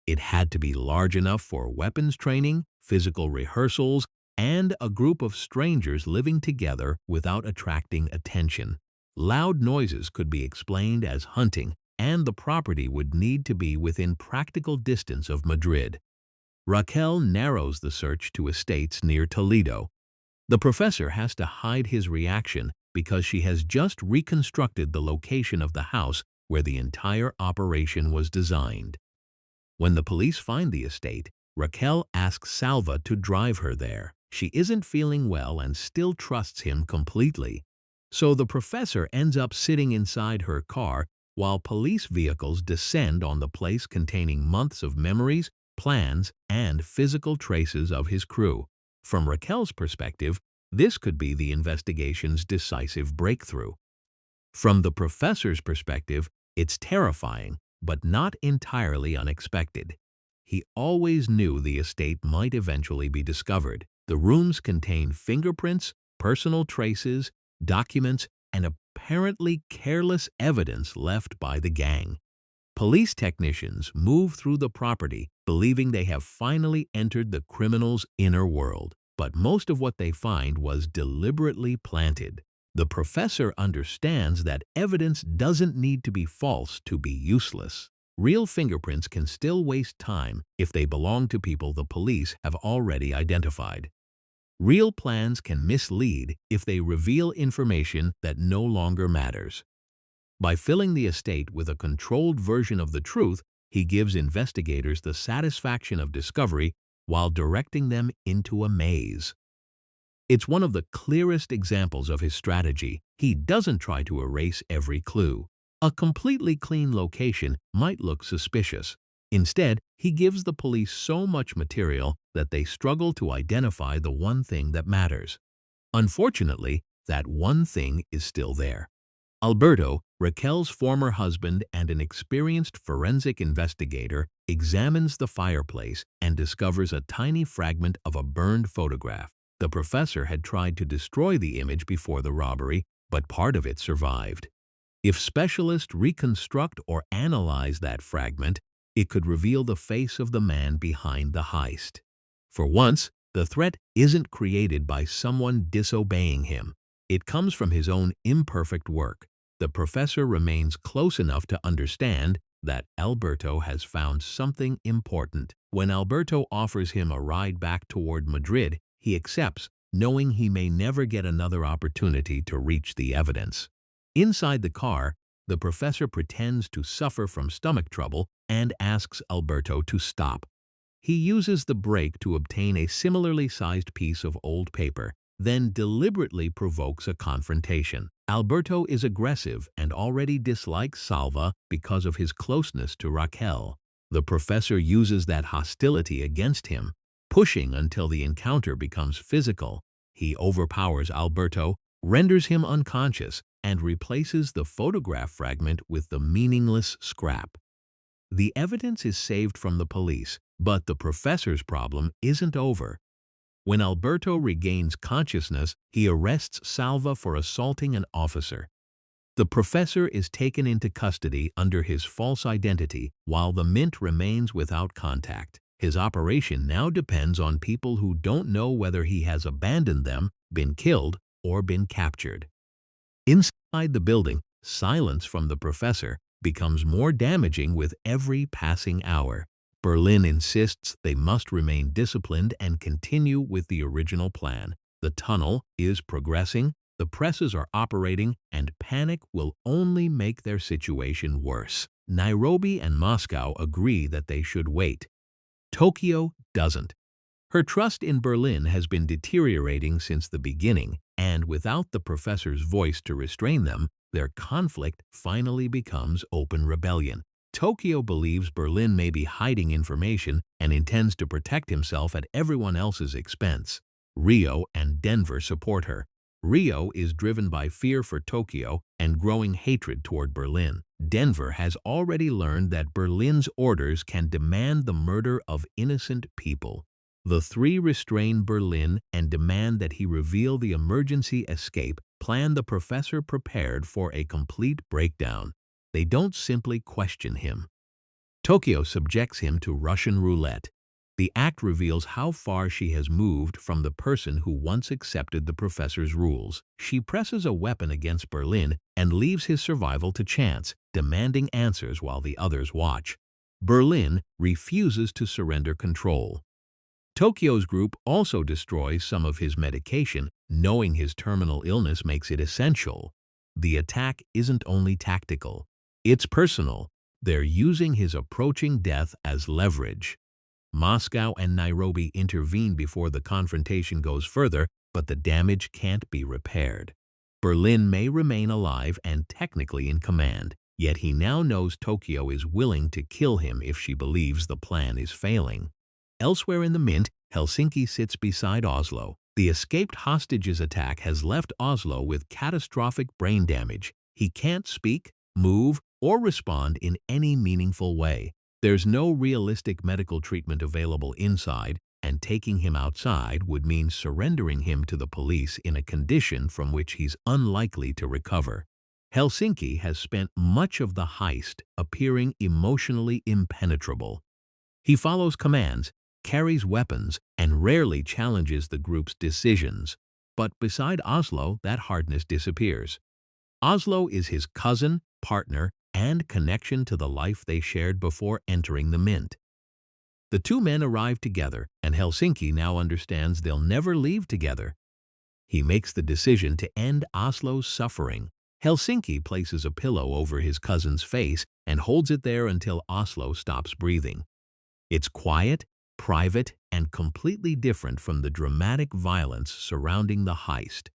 It had to be large enough for weapons training, physical rehearsals, and a group of strangers living together without attracting attention. Loud noises could be explained as hunting, and the property would need to be within practical distance of Madrid. Raquel narrows the search to estates near Toledo. The professor has to hide his reaction because she has just reconstructed the location of the house where the entire operation was designed. When the police find the estate, Raquel asks Salva to drive her there. She isn't feeling well and still trusts him completely. So the professor ends up sitting inside her car while police vehicles descend on the place containing months of memories, plans, and physical traces of his crew. From Raquel's perspective, this could be the investigation's decisive breakthrough. From the professor's perspective, it's terrifying, but not entirely unexpected. He always knew the estate might eventually be discovered. The rooms contain fingerprints, personal traces, documents, and apparently careless evidence left by the gang. Police technicians move through the property believing they have finally entered the criminal's inner world, but most of what they find was deliberately planted. The professor understands that evidence doesn't need to be false to be useless. Real fingerprints can still waste time if they belong to people the police have already identified. Real plans can mislead if they reveal information that no longer matters. By filling the estate with a controlled version of the truth, he gives investigators the satisfaction of discovery while directing them into a maze. It's one of the clearest examples of his strategy. He doesn't try to erase every clue. A completely clean location might look suspicious. Instead, he gives the police so much material that they struggle to identify the one thing that matters. Unfortunately, that one thing is still there. Alberto, Raquel's former husband and an experienced forensic investigator, examines the fireplace and discovers a tiny fragment of a burned photograph. The professor had tried to destroy the image before the robbery, but part of it survived. If specialists reconstruct or analyze that fragment, it could reveal the face of the man behind the heist. For once, The threat isn't created by someone disobeying him. It comes from his own imperfect work. The professor remains close enough to understand that Alberto has found something important. When Alberto offers him a ride back toward Madrid, he accepts, knowing he may never get another opportunity to reach the evidence. Inside the car, the professor pretends to suffer from stomach trouble and asks Alberto to stop. He uses the brake to obtain a similarly sized piece of old paper, then deliberately provokes a confrontation. Alberto is aggressive and already dislikes Salva because of his closeness to Raquel. The professor uses that hostility against him, pushing until the encounter becomes physical. He overpowers Alberto, renders him unconscious, and replaces the photograph fragment with the meaningless scrap. The evidence is saved from the police, but the professor's problem isn't over. When Alberto regains consciousness, he arrests Salva for assaulting an officer. The professor is taken into custody under his false identity while the mint remains without contact. His operation now depends on people who don't know whether he has abandoned them, been killed, or been captured. Inside the building, silence from the professor becomes more damaging with every passing hour. Berlin insists they must remain disciplined and continue with the original plan. The tunnel is progressing, the presses are operating, and panic will only make their situation worse. Nairobi and Moscow agree that they should wait. Tokyo doesn't. Her trust in Berlin has been deteriorating since the beginning, and without the professor's voice to restrain them, their conflict finally becomes open rebellion. Tokyo believes Berlin may be hiding information and intends to protect himself at everyone else's expense. Rio and Denver support her. Rio is driven by fear for Tokyo and growing hatred toward Berlin. Denver has already learned that Berlin's orders can demand the murder of innocent people. The three restrain Berlin and demand that he reveal the emergency escape plan the professor prepared for a complete breakdown. They don't simply question him. Tokyo subjects him to Russian roulette. The act reveals how far she has moved from the person who once accepted the professor's rules. She presses a weapon against Berlin and leaves his survival to chance, demanding answers while the others watch. Berlin refuses to surrender control. Tokyo's group also destroys some of his medication, knowing his terminal illness makes it essential. The attack isn't only tactical. It's personal. They're using his approaching death as leverage. Moscow and Nairobi intervene before the confrontation goes further, but the damage can't be repaired. Berlin may remain alive and technically in command, yet he now knows Tokyo is willing to kill him if she believes the plan is failing. Elsewhere in the mint, Helsinki sits beside Oslo. The escaped hostages attack has left Oslo with catastrophic brain damage. He can't speak, move, or respond in any meaningful way. There's no realistic medical treatment available inside, and taking him outside would mean surrendering him to the police in a condition from which he's unlikely to recover. Helsinki has spent much of the heist appearing emotionally impenetrable. He follows commands, carries weapons, and rarely challenges the group's decisions. But beside Oslo, that hardness disappears. Oslo is his cousin, partner, and connection to the life they shared before entering the mint. The two men arrive together, and Helsinki now understands they'll never leave together. He makes the decision to end Oslo's suffering. Helsinki places a pillow over his cousin's face and holds it there until Oslo stops breathing. It's quiet, private, and completely different from the dramatic violence surrounding the heist.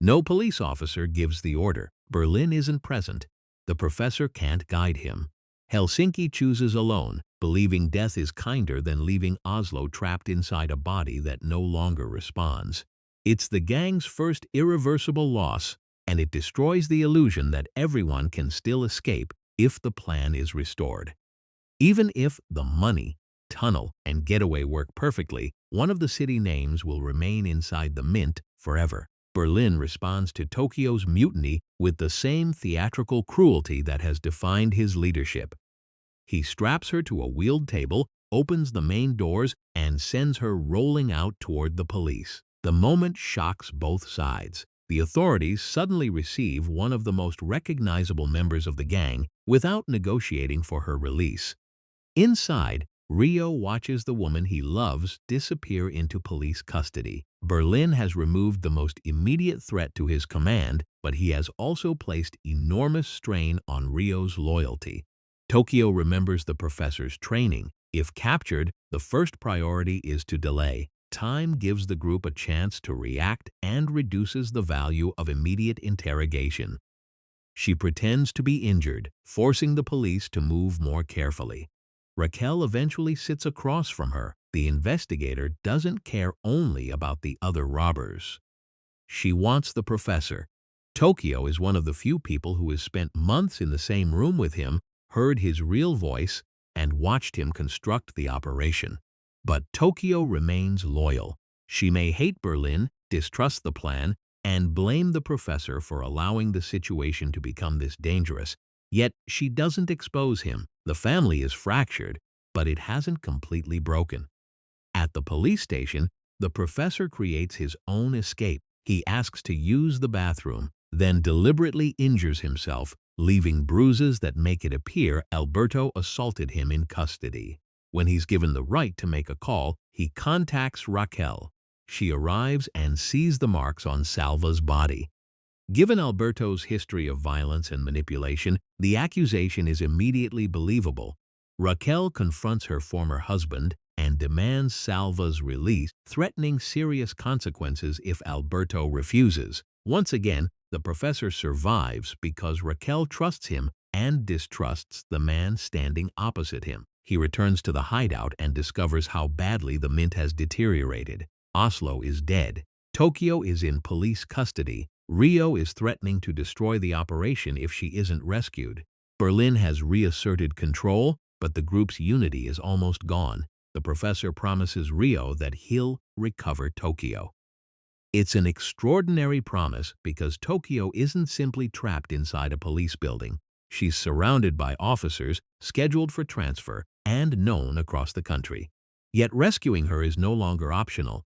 No police officer gives the order. Berlin isn't present. The professor can't guide him. Helsinki chooses alone, believing death is kinder than leaving Oslo trapped inside a body that no longer responds. It's the gang's first irreversible loss, and it destroys the illusion that everyone can still escape if the plan is restored. Even if the money, tunnel, and getaway work perfectly, one of the city names will remain inside the mint forever. Berlin responds to Tokyo's mutiny with the same theatrical cruelty that has defined his leadership. He straps her to a wheeled table, opens the main doors and sends her rolling out toward the police. The moment shocks both sides. The authorities suddenly receive one of the most recognizable members of the gang without negotiating for her release. Inside, Rio watches the woman he loves disappear into police custody. Berlin has removed the most immediate threat to his command, but he has also placed enormous strain on Rio's loyalty. Tokyo remembers the professor's training. If captured, the first priority is to delay. Time gives the group a chance to react and reduces the value of immediate interrogation. She pretends to be injured, forcing the police to move more carefully. Raquel eventually sits across from her. The investigator doesn't care only about the other robbers. She wants the professor. Tokyo is one of the few people who has spent months in the same room with him, heard his real voice, and watched him construct the operation. But Tokyo remains loyal. She may hate Berlin, distrust the plan, and blame the professor for allowing the situation to become this dangerous. Yet she doesn't expose him. The family is fractured, but it hasn't completely broken. At the police station, the professor creates his own escape. He asks to use the bathroom, then deliberately injures himself, leaving bruises that make it appear Alberto assaulted him in custody. When he's given the right to make a call, he contacts Raquel. She arrives and sees the marks on Salva's body. Given Alberto's history of violence and manipulation, the accusation is immediately believable. Raquel confronts her former husband and demands Salva's release, threatening serious consequences if Alberto refuses. Once again, the professor survives because Raquel trusts him and distrusts the man standing opposite him. He returns to the hideout and discovers how badly the mint has deteriorated. Oslo is dead. Tokyo is in police custody. Rio is threatening to destroy the operation if she isn't rescued. Berlin has reasserted control, but the group's unity is almost gone. The professor promises Rio that he'll recover Tokyo. It's an extraordinary promise because Tokyo isn't simply trapped inside a police building. She's surrounded by officers scheduled for transfer and known across the country. Yet rescuing her is no longer optional.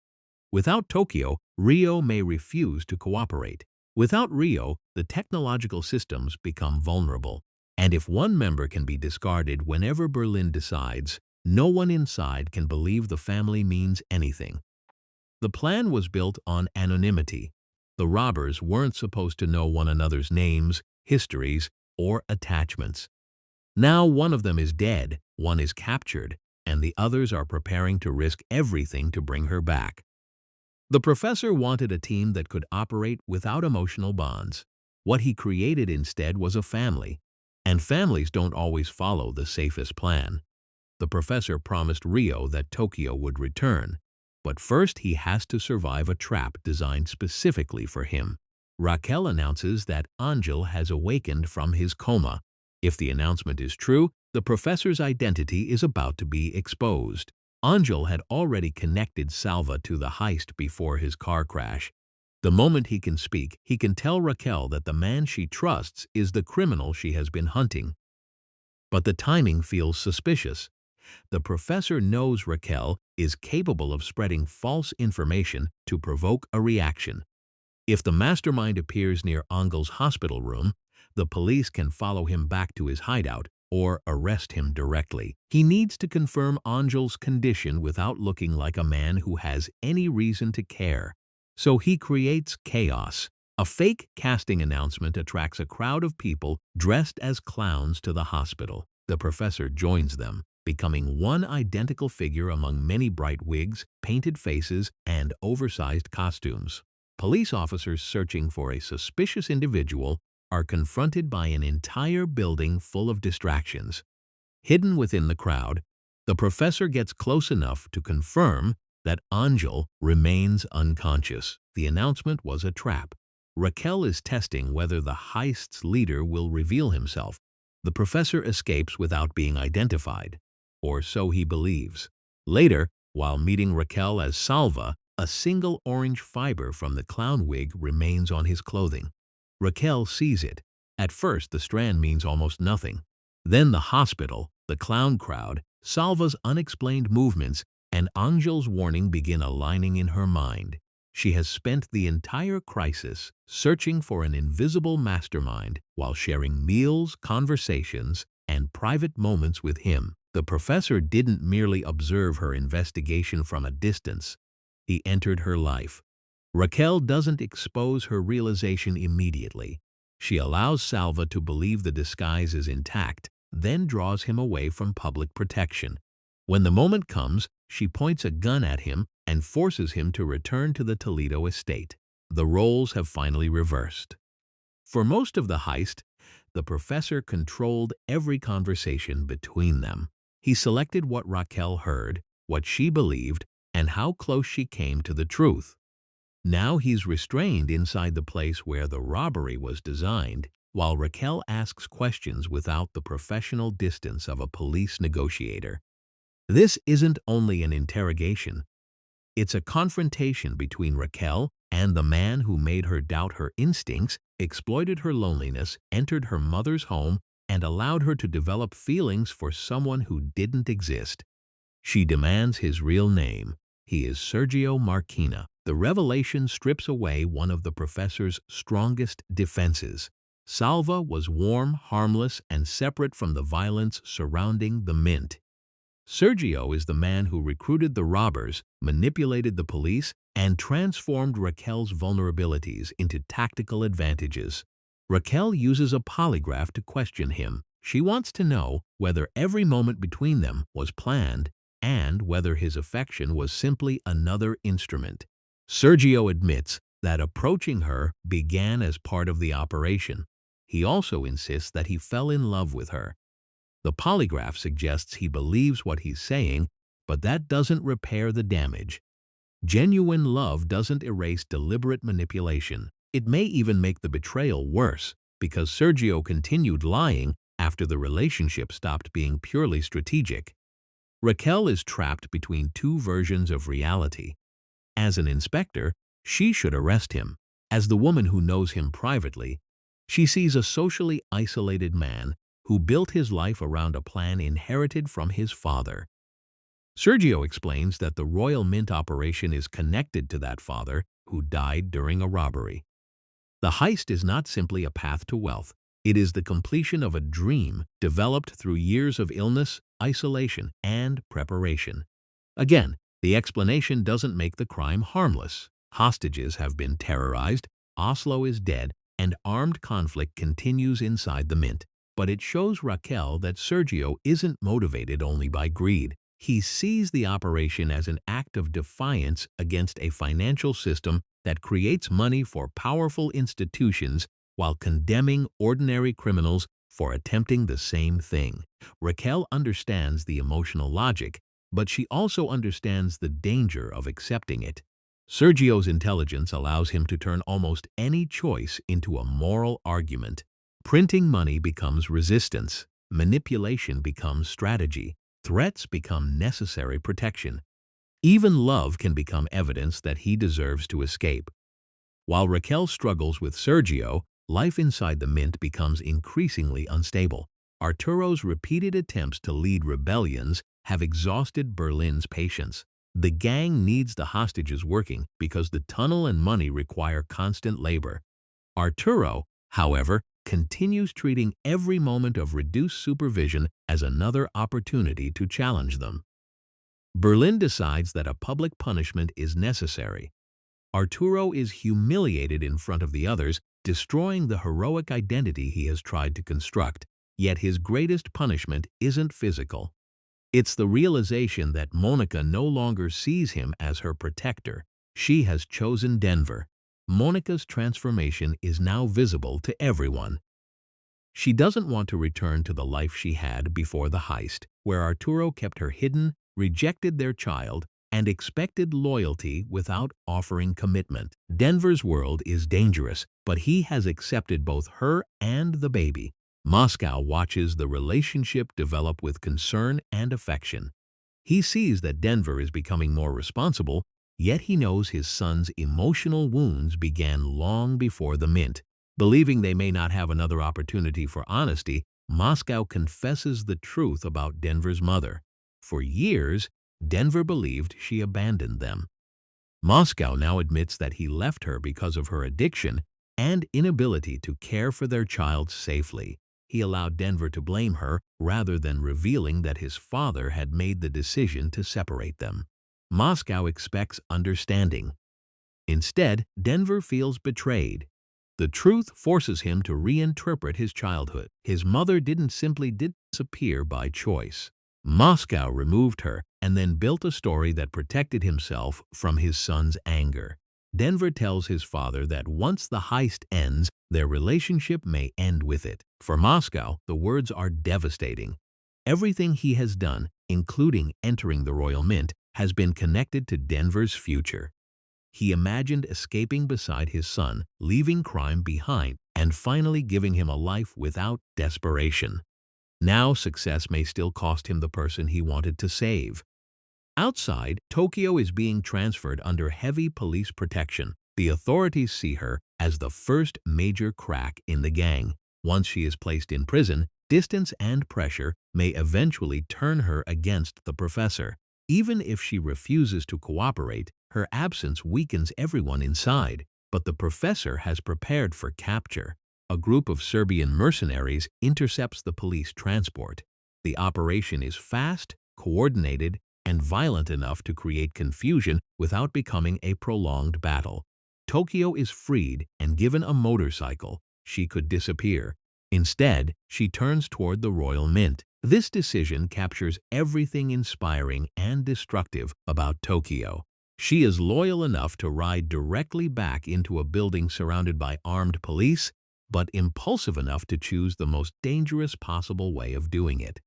Without Tokyo, Rio may refuse to cooperate. Without Rio, the technological systems become vulnerable. And if one member can be discarded whenever Berlin decides, no one inside can believe the family means anything. The plan was built on anonymity. The robbers weren't supposed to know one another's names, histories, or attachments. Now one of them is dead, one is captured, and the others are preparing to risk everything to bring her back. The professor wanted a team that could operate without emotional bonds. What he created instead was a family, and families don't always follow the safest plan. The professor promised Rio that Tokyo would return, but first he has to survive a trap designed specifically for him. Raquel announces that Angel has awakened from his coma. If the announcement is true, the professor's identity is about to be exposed. Angel had already connected Salva to the heist before his car crash. The moment he can speak, he can tell Raquel that the man she trusts is the criminal she has been hunting. But the timing feels suspicious. The professor knows Raquel is capable of spreading false information to provoke a reaction. If the mastermind appears near Angel's hospital room, the police can follow him back to his hideout or arrest him directly. He needs to confirm Angel's condition without looking like a man who has any reason to care. So he creates chaos. A fake casting announcement attracts a crowd of people dressed as clowns to the hospital. The professor joins them, becoming one identical figure among many bright wigs, painted faces, and oversized costumes. Police officers searching for a suspicious individual are confronted by an entire building full of distractions. Hidden within the crowd, the professor gets close enough to confirm that Angel remains unconscious. The announcement was a trap. Raquel is testing whether the heist's leader will reveal himself. The professor escapes without being identified, or so he believes. Later, while meeting Raquel as Salva, a single orange fiber from the clown wig remains on his clothing. Raquel sees it. At first, the strand means almost nothing. Then the hospital, the clown crowd, Salva's unexplained movements and Angel's warning begin aligning in her mind. She has spent the entire crisis searching for an invisible mastermind while sharing meals, conversations, and private moments with him. The professor didn't merely observe her investigation from a distance. He entered her life. Raquel doesn't expose her realization immediately. She allows Salva to believe the disguise is intact, then draws him away from public protection. When the moment comes, she points a gun at him and forces him to return to the Toledo estate. The roles have finally reversed. For most of the heist, the professor controlled every conversation between them. He selected what Raquel heard, what she believed, and how close she came to the truth. Now he's restrained inside the place where the robbery was designed, while Raquel asks questions without the professional distance of a police negotiator. This isn't only an interrogation. It's a confrontation between Raquel and the man who made her doubt her instincts, exploited her loneliness, entered her mother's home, and allowed her to develop feelings for someone who didn't exist. She demands his real name. He is Sergio Marquina. The revelation strips away one of the professor's strongest defenses. Salva was warm, harmless, and separate from the violence surrounding the mint. Sergio is the man who recruited the robbers, manipulated the police, and transformed Raquel's vulnerabilities into tactical advantages. Raquel uses a polygraph to question him. She wants to know whether every moment between them was planned and whether his affection was simply another instrument. Sergio admits that approaching her began as part of the operation. He also insists that he fell in love with her. The polygraph suggests he believes what he's saying, but that doesn't repair the damage. Genuine love doesn't erase deliberate manipulation. It may even make the betrayal worse, because Sergio continued lying after the relationship stopped being purely strategic. Raquel is trapped between two versions of reality. As an inspector, she should arrest him. As the woman who knows him privately, she sees a socially isolated man who built his life around a plan inherited from his father. Sergio explains that the Royal Mint operation is connected to that father who died during a robbery. The heist is not simply a path to wealth. It is the completion of a dream developed through years of illness, isolation, and preparation. Again, the explanation doesn't make the crime harmless. Hostages have been terrorized, Oslo is dead, and armed conflict continues inside the mint. But it shows Raquel that Sergio isn't motivated only by greed. He sees the operation as an act of defiance against a financial system that creates money for powerful institutions while condemning ordinary criminals for attempting the same thing. Raquel understands the emotional logic, but she also understands the danger of accepting it. Sergio's intelligence allows him to turn almost any choice into a moral argument. Printing money becomes resistance, manipulation becomes strategy, threats become necessary protection. Even love can become evidence that he deserves to escape. While Raquel struggles with Sergio, life inside the mint becomes increasingly unstable. Arturo's repeated attempts to lead rebellions have exhausted Berlin's patience. The gang needs the hostages working because the tunnel and money require constant labor. Arturo, however, continues treating every moment of reduced supervision as another opportunity to challenge them. Berlin decides that a public punishment is necessary. Arturo is humiliated in front of the others, destroying the heroic identity he has tried to construct. Yet his greatest punishment isn't physical. It's the realization that Monica no longer sees him as her protector. She has chosen Denver. Monica's transformation is now visible to everyone. She doesn't want to return to the life she had before the heist, where Arturo kept her hidden, rejected their child, and expected loyalty without offering commitment. Denver's world is dangerous, but he has accepted both her and the baby. Moscow watches the relationship develop with concern and affection. He sees that Denver is becoming more responsible, yet he knows his son's emotional wounds began long before the mint. Believing they may not have another opportunity for honesty, Moscow confesses the truth about Denver's mother. For years, Denver believed she abandoned them. Moscow now admits that he left her because of her addiction and inability to care for their child safely. He allowed Denver to blame her rather than revealing that his father had made the decision to separate them. Moscow expects understanding. Instead, Denver feels betrayed. The truth forces him to reinterpret his childhood. His mother didn't simply disappear by choice. Moscow removed her and then built a story that protected himself from his son's anger. Denver tells his father that once the heist ends, their relationship may end with it. For Moscow, the words are devastating. Everything he has done, including entering the Royal Mint, has been connected to Denver's future. He imagined escaping beside his son, leaving crime behind, and finally giving him a life without desperation. Now success may still cost him the person he wanted to save. Outside, Tokyo is being transferred under heavy police protection. The authorities see her as the first major crack in the gang. Once she is placed in prison, distance and pressure may eventually turn her against the professor. Even if she refuses to cooperate, her absence weakens everyone inside. But the professor has prepared for capture. A group of Serbian mercenaries intercepts the police transport. The operation is fast, coordinated, and violent enough to create confusion without becoming a prolonged battle. Tokyo is freed and given a motorcycle. She could disappear. Instead, she turns toward the Royal Mint. This decision captures everything inspiring and destructive about Tokyo. She is loyal enough to ride directly back into a building surrounded by armed police, but impulsive enough to choose the most dangerous possible way of doing it.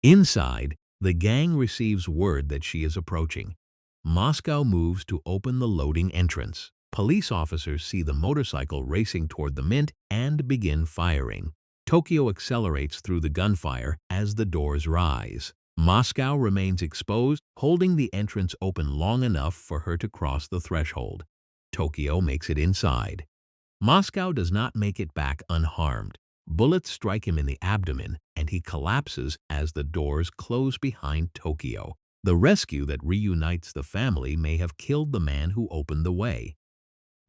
Inside, the gang receives word that she is approaching. Moscow moves to open the loading entrance. Police officers see the motorcycle racing toward the mint and begin firing. Tokyo accelerates through the gunfire as the doors rise. Moscow remains exposed, holding the entrance open long enough for her to cross the threshold. Tokyo makes it inside. Moscow does not make it back unharmed. Bullets strike him in the abdomen, and he collapses as the doors close behind Tokyo. The rescue that reunites the family may have killed the man who opened the way.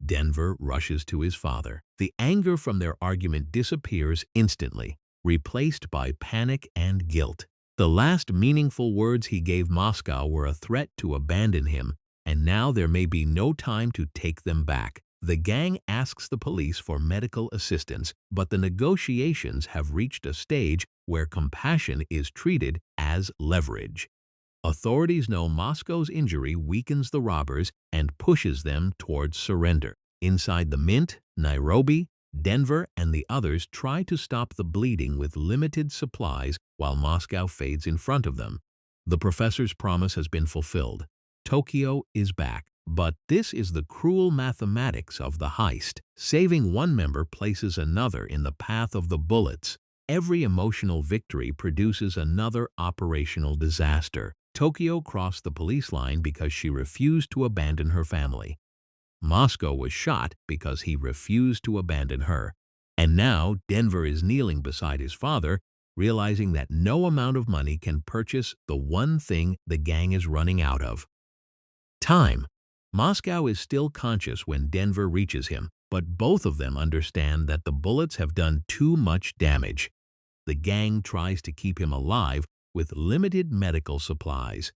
Denver rushes to his father. The anger from their argument disappears instantly, replaced by panic and guilt. The last meaningful words he gave Moscow were a threat to abandon him, and now there may be no time to take them back. The gang asks the police for medical assistance, but the negotiations have reached a stage where compassion is treated as leverage. Authorities know Moscow's injury weakens the robbers and pushes them towards surrender. Inside the mint, Nairobi, Denver, and the others try to stop the bleeding with limited supplies while Moscow fades in front of them. The professor's promise has been fulfilled. Tokyo is back. But this is the cruel mathematics of the heist. Saving one member places another in the path of the bullets. Every emotional victory produces another operational disaster. Tokyo crossed the police line because she refused to abandon her family. Moscow was shot because he refused to abandon her. And now Denver is kneeling beside his father, realizing that no amount of money can purchase the one thing the gang is running out of: time. Moscow is still conscious when Denver reaches him, but both of them understand that the bullets have done too much damage. The gang tries to keep him alive with limited medical supplies.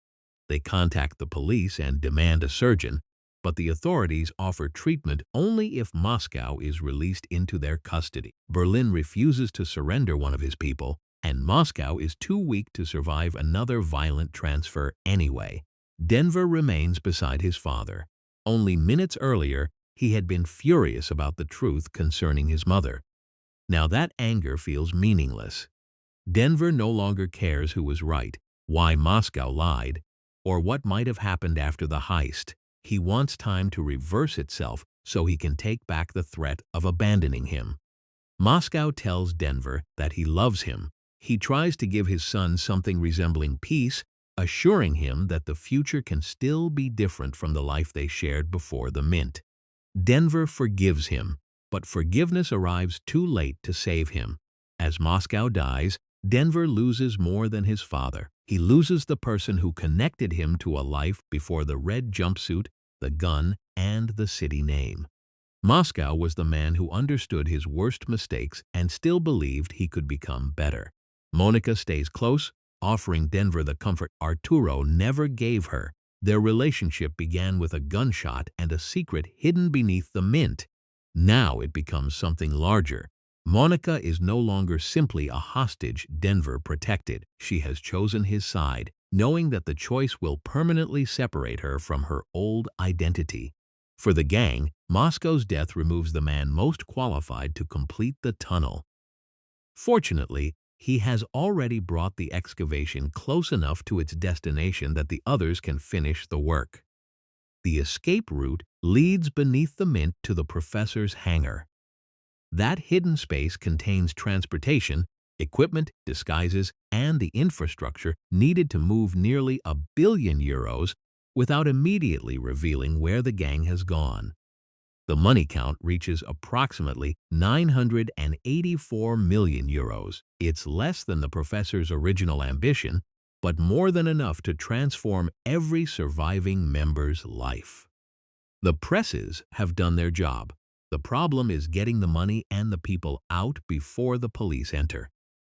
They contact the police and demand a surgeon, but the authorities offer treatment only if Moscow is released into their custody. Berlin refuses to surrender one of his people, and Moscow is too weak to survive another violent transfer anyway. Denver remains beside his father. Only minutes earlier, he had been furious about the truth concerning his mother. Now that anger feels meaningless. Denver no longer cares who was right, why Moscow lied, or what might have happened after the heist. He wants time to reverse itself so he can take back the threat of abandoning him. Moscow tells Denver that he loves him. He tries to give his son something resembling peace, assuring him that the future can still be different from the life they shared before the mint. Denver forgives him, but forgiveness arrives too late to save him. As Moscow dies, Denver loses more than his father. He loses the person who connected him to a life before the red jumpsuit, the gun, and the city name. Moscow was the man who understood his worst mistakes and still believed he could become better. Monica stays close, offering Denver the comfort Arturo never gave her. Their relationship began with a gunshot and a secret hidden beneath the mint. Now it becomes something larger. Monica is no longer simply a hostage Denver protected. She has chosen his side, knowing that the choice will permanently separate her from her old identity. For the gang, Moscow's death removes the man most qualified to complete the tunnel. Fortunately, he has already brought the excavation close enough to its destination that the others can finish the work. The escape route leads beneath the mint to the professor's hangar. That hidden space contains transportation, equipment, disguises, and the infrastructure needed to move nearly €1 billion without immediately revealing where the gang has gone. The money count reaches approximately €984 million. It's less than the professor's original ambition, but more than enough to transform every surviving member's life. The presses have done their job. The problem is getting the money and the people out before the police enter.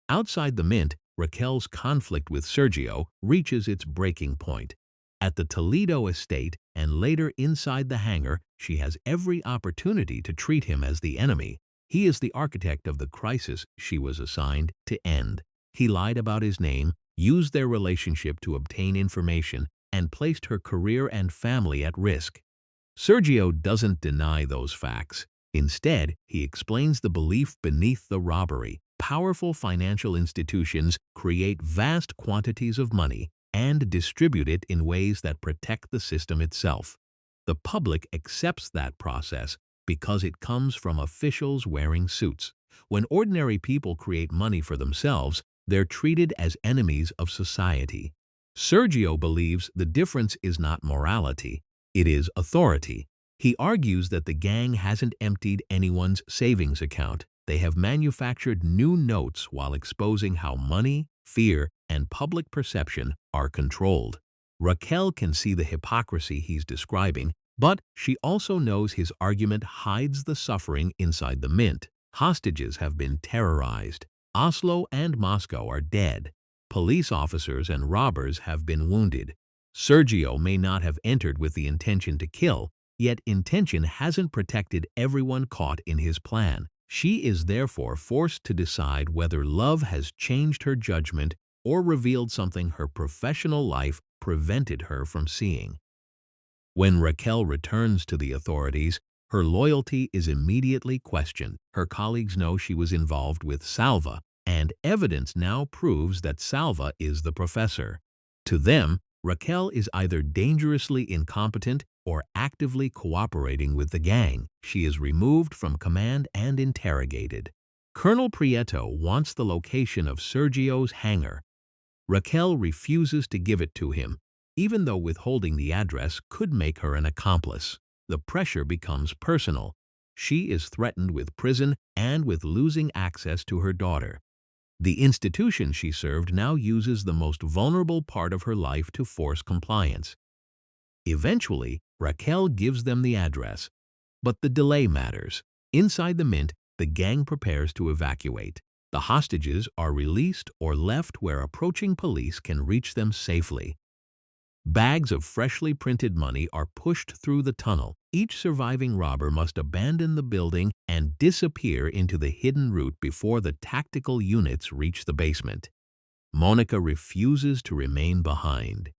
Outside the mint, Raquel's conflict with Sergio reaches its breaking point. At the Toledo estate and later inside the hangar, she has every opportunity to treat him as the enemy. He is the architect of the crisis she was assigned to end. He lied about his name, used their relationship to obtain information, and placed her career and family at risk. Sergio doesn't deny those facts. Instead, he explains the belief beneath the robbery. Powerful financial institutions create vast quantities of money and distribute it in ways that protect the system itself. The public accepts that process because it comes from officials wearing suits. When ordinary people create money for themselves, they're treated as enemies of society. Sergio believes the difference is not morality, it is authority. He argues that the gang hasn't emptied anyone's savings account. They have manufactured new notes while exposing how money, fear, and public perception are controlled. Raquel can see the hypocrisy he's describing, but she also knows his argument hides the suffering inside the mint. Hostages have been terrorized. Oslo and Moscow are dead. Police officers and robbers have been wounded. Sergio may not have entered with the intention to kill, yet intention hasn't protected everyone caught in his plan. She is therefore forced to decide whether love has changed her judgment or revealed something her professional life prevented her from seeing. When Raquel returns to the authorities, her loyalty is immediately questioned. Her colleagues know she was involved with Salva, and evidence now proves that Salva is the professor. To them, Raquel is either dangerously incompetent or actively cooperating with the gang. She is removed from command and interrogated. Colonel Prieto wants the location of Sergio's hangar. Raquel refuses to give it to him, even though withholding the address could make her an accomplice. The pressure becomes personal. She is threatened with prison and with losing access to her daughter. The institution she served now uses the most vulnerable part of her life to force compliance. Eventually, Raquel gives them the address, but the delay matters. Inside the mint, the gang prepares to evacuate. The hostages are released or left where approaching police can reach them safely. Bags of freshly printed money are pushed through the tunnel. Each surviving robber must abandon the building and disappear into the hidden route before the tactical units reach the basement. Monica refuses to remain behind.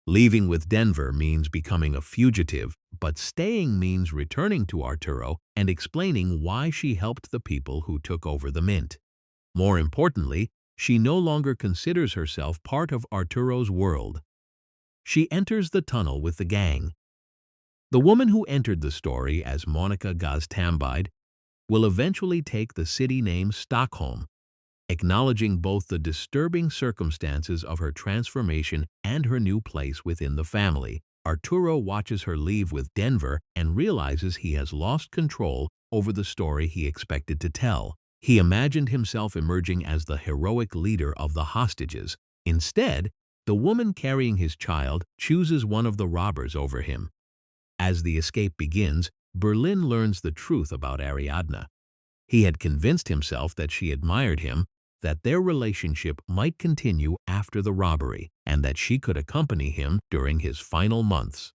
Leaving with Denver means becoming a fugitive, but staying means returning to Arturo and explaining why she helped the people who took over the mint. More importantly, she no longer considers herself part of Arturo's world. She enters the tunnel with the gang. The woman who entered the story as Monica Gaztambide will eventually take the city name Stockholm, acknowledging both the disturbing circumstances of her transformation and her new place within the family. Arturo watches her leave with Denver and realizes he has lost control over the story he expected to tell. He imagined himself emerging as the heroic leader of the hostages. Instead, The woman carrying his child chooses one of the robbers over him. As the escape begins, Berlin learns the truth about Ariadna. He had convinced himself that she admired him, that their relationship might continue after the robbery, and that she could accompany him during his final months.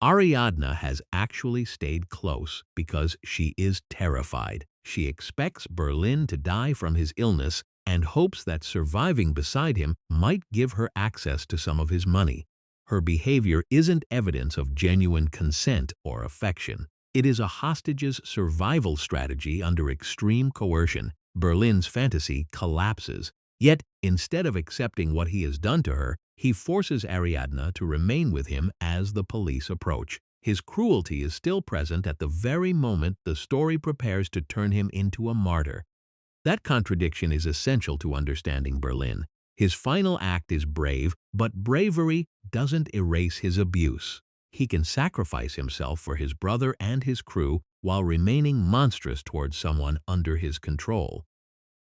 Ariadna has actually stayed close because she is terrified. She expects Berlin to die from his illness and hopes that surviving beside him might give her access to some of his money. Her behavior isn't evidence of genuine consent or affection. It is a hostage's survival strategy under extreme coercion. Berlin's fantasy collapses. Yet, instead of accepting what he has done to her, he forces Ariadna to remain with him as the police approach. His cruelty is still present at the very moment the story prepares to turn him into a martyr. That contradiction is essential to understanding Berlin. His final act is brave, but bravery doesn't erase his abuse. He can sacrifice himself for his brother and his crew while remaining monstrous towards someone under his control.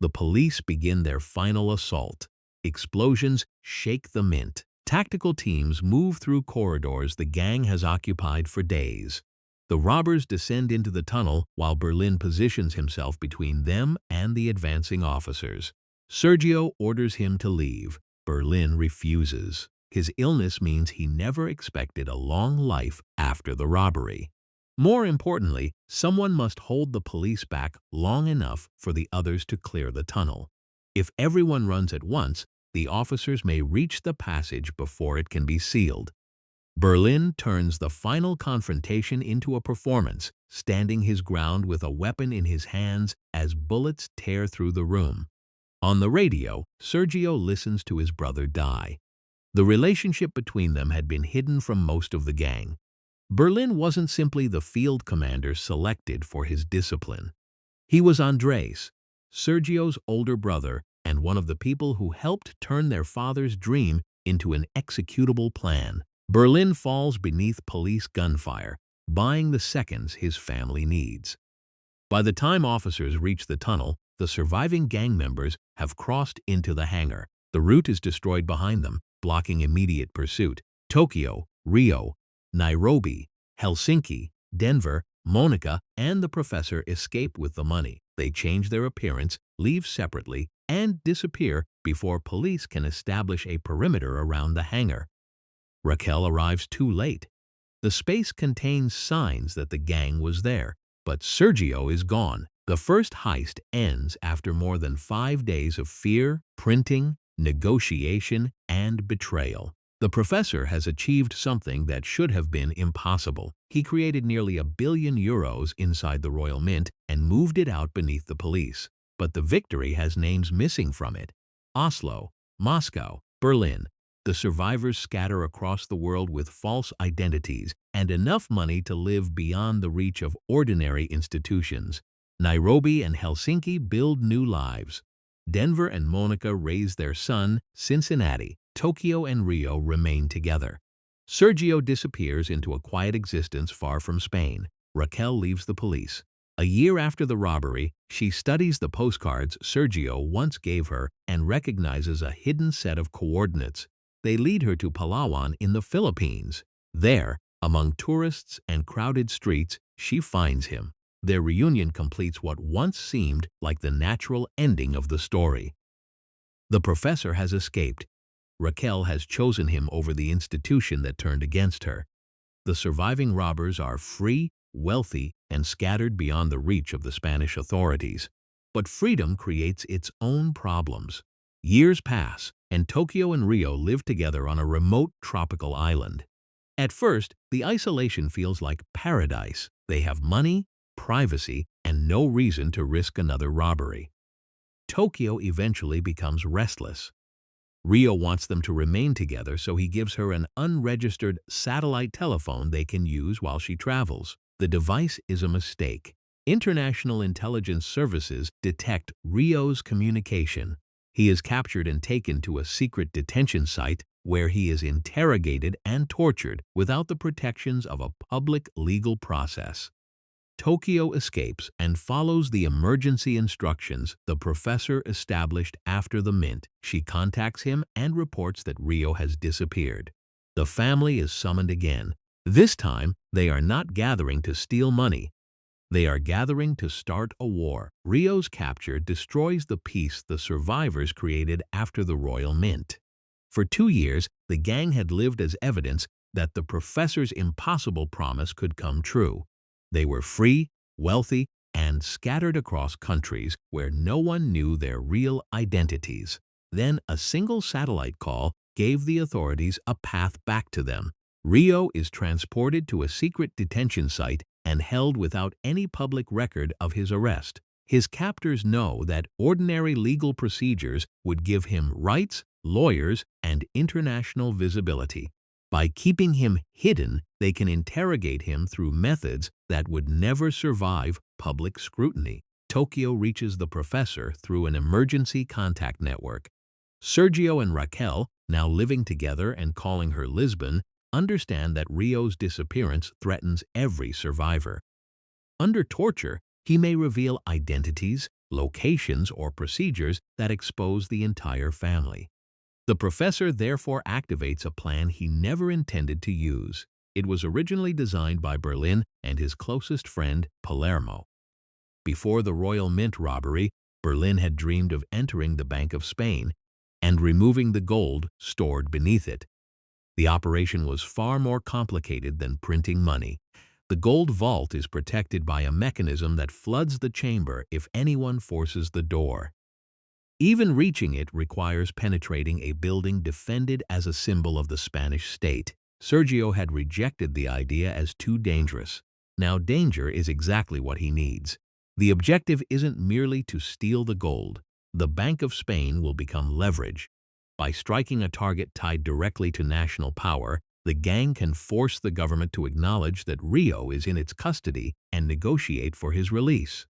The police begin their final assault. Explosions shake the mint. Tactical teams move through corridors the gang has occupied for days. The robbers descend into the tunnel while Berlin positions himself between them and the advancing officers. Sergio orders him to leave. Berlin refuses. His illness means he never expected a long life after the robbery. More importantly, someone must hold the police back long enough for the others to clear the tunnel. If everyone runs at once, the officers may reach the passage before it can be sealed. Berlin turns the final confrontation into a performance, standing his ground with a weapon in his hands as bullets tear through the room. On the radio, Sergio listens to his brother die. The relationship between them had been hidden from most of the gang. Berlin wasn't simply the field commander selected for his discipline. He was Andres, Sergio's older brother, and one of the people who helped turn their father's dream into an executable plan. Berlin falls beneath police gunfire, buying the seconds his family needs. By the time officers reach the tunnel, the surviving gang members have crossed into the hangar. The route is destroyed behind them, blocking immediate pursuit. Tokyo, Rio, Nairobi, Helsinki, Denver, Monica, and the professor escape with the money. They change their appearance, leave separately, and disappear before police can establish a perimeter around the hangar. Raquel arrives too late. The space contains signs that the gang was there, but Sergio is gone. The first heist ends after more than 5 days of fear, printing, negotiation, and betrayal. The professor has achieved something that should have been impossible. He created nearly €1 billion inside the Royal Mint and moved it out beneath the police. But the victory has names missing from it: Oslo, Moscow, Berlin. The survivors scatter across the world with false identities and enough money to live beyond the reach of ordinary institutions. Nairobi and Helsinki build new lives. Denver and Monica raise their son. Cincinnati, Tokyo, and Rio remain together. Sergio disappears into a quiet existence far from Spain. Raquel leaves the police. A year after the robbery, she studies the postcards Sergio once gave her and recognizes a hidden set of coordinates. They lead her to Palawan in the Philippines. There, among tourists and crowded streets, she finds him. Their reunion completes what once seemed like the natural ending of the story. The professor has escaped. Raquel has chosen him over the institution that turned against her. The surviving robbers are free, wealthy, and scattered beyond the reach of the Spanish authorities. But freedom creates its own problems. Years pass, and Tokyo and Rio live together on a remote tropical island. At first, the isolation feels like paradise. They have money, privacy, and no reason to risk another robbery. Tokyo eventually becomes restless. Rio wants them to remain together, so he gives her an unregistered satellite telephone they can use while she travels. The device is a mistake. International intelligence services detect Rio's communication. He is captured and taken to a secret detention site where he is interrogated and tortured without the protections of a public legal process. Tokyo escapes and follows the emergency instructions the professor established after the mint. She contacts him and reports that Rio has disappeared. The family is summoned again. This time, they are not gathering to steal money. They are gathering to start a war. Rio's capture destroys the peace the survivors created after the royal mint. For 2 years, the gang had lived as evidence that the professor's impossible promise could come true. They were free, wealthy, and scattered across countries where no one knew their real identities. Then a single satellite call gave the authorities a path back to them. Rio is transported to a secret detention site and held without any public record of his arrest. His captors know that ordinary legal procedures would give him rights, lawyers, and international visibility. By keeping him hidden, they can interrogate him through methods that would never survive public scrutiny. Tokyo reaches the professor through an emergency contact network. Sergio and Raquel, now living together and calling her Lisbon, understand that Rio's disappearance threatens every survivor. Under torture, he may reveal identities, locations, or procedures that expose the entire family. The professor therefore activates a plan he never intended to use. It was originally designed by Berlin and his closest friend, Palermo. Before the Royal Mint robbery, Berlin had dreamed of entering the Bank of Spain and removing the gold stored beneath it. The operation was far more complicated than printing money. The gold vault is protected by a mechanism that floods the chamber if anyone forces the door. Even reaching it requires penetrating a building defended as a symbol of the Spanish state. Sergio had rejected the idea as too dangerous. Now danger is exactly what he needs. The objective isn't merely to steal the gold. The Bank of Spain will become leverage. By striking a target tied directly to national power, the gang can force the government to acknowledge that Rio is in its custody and negotiate for his release.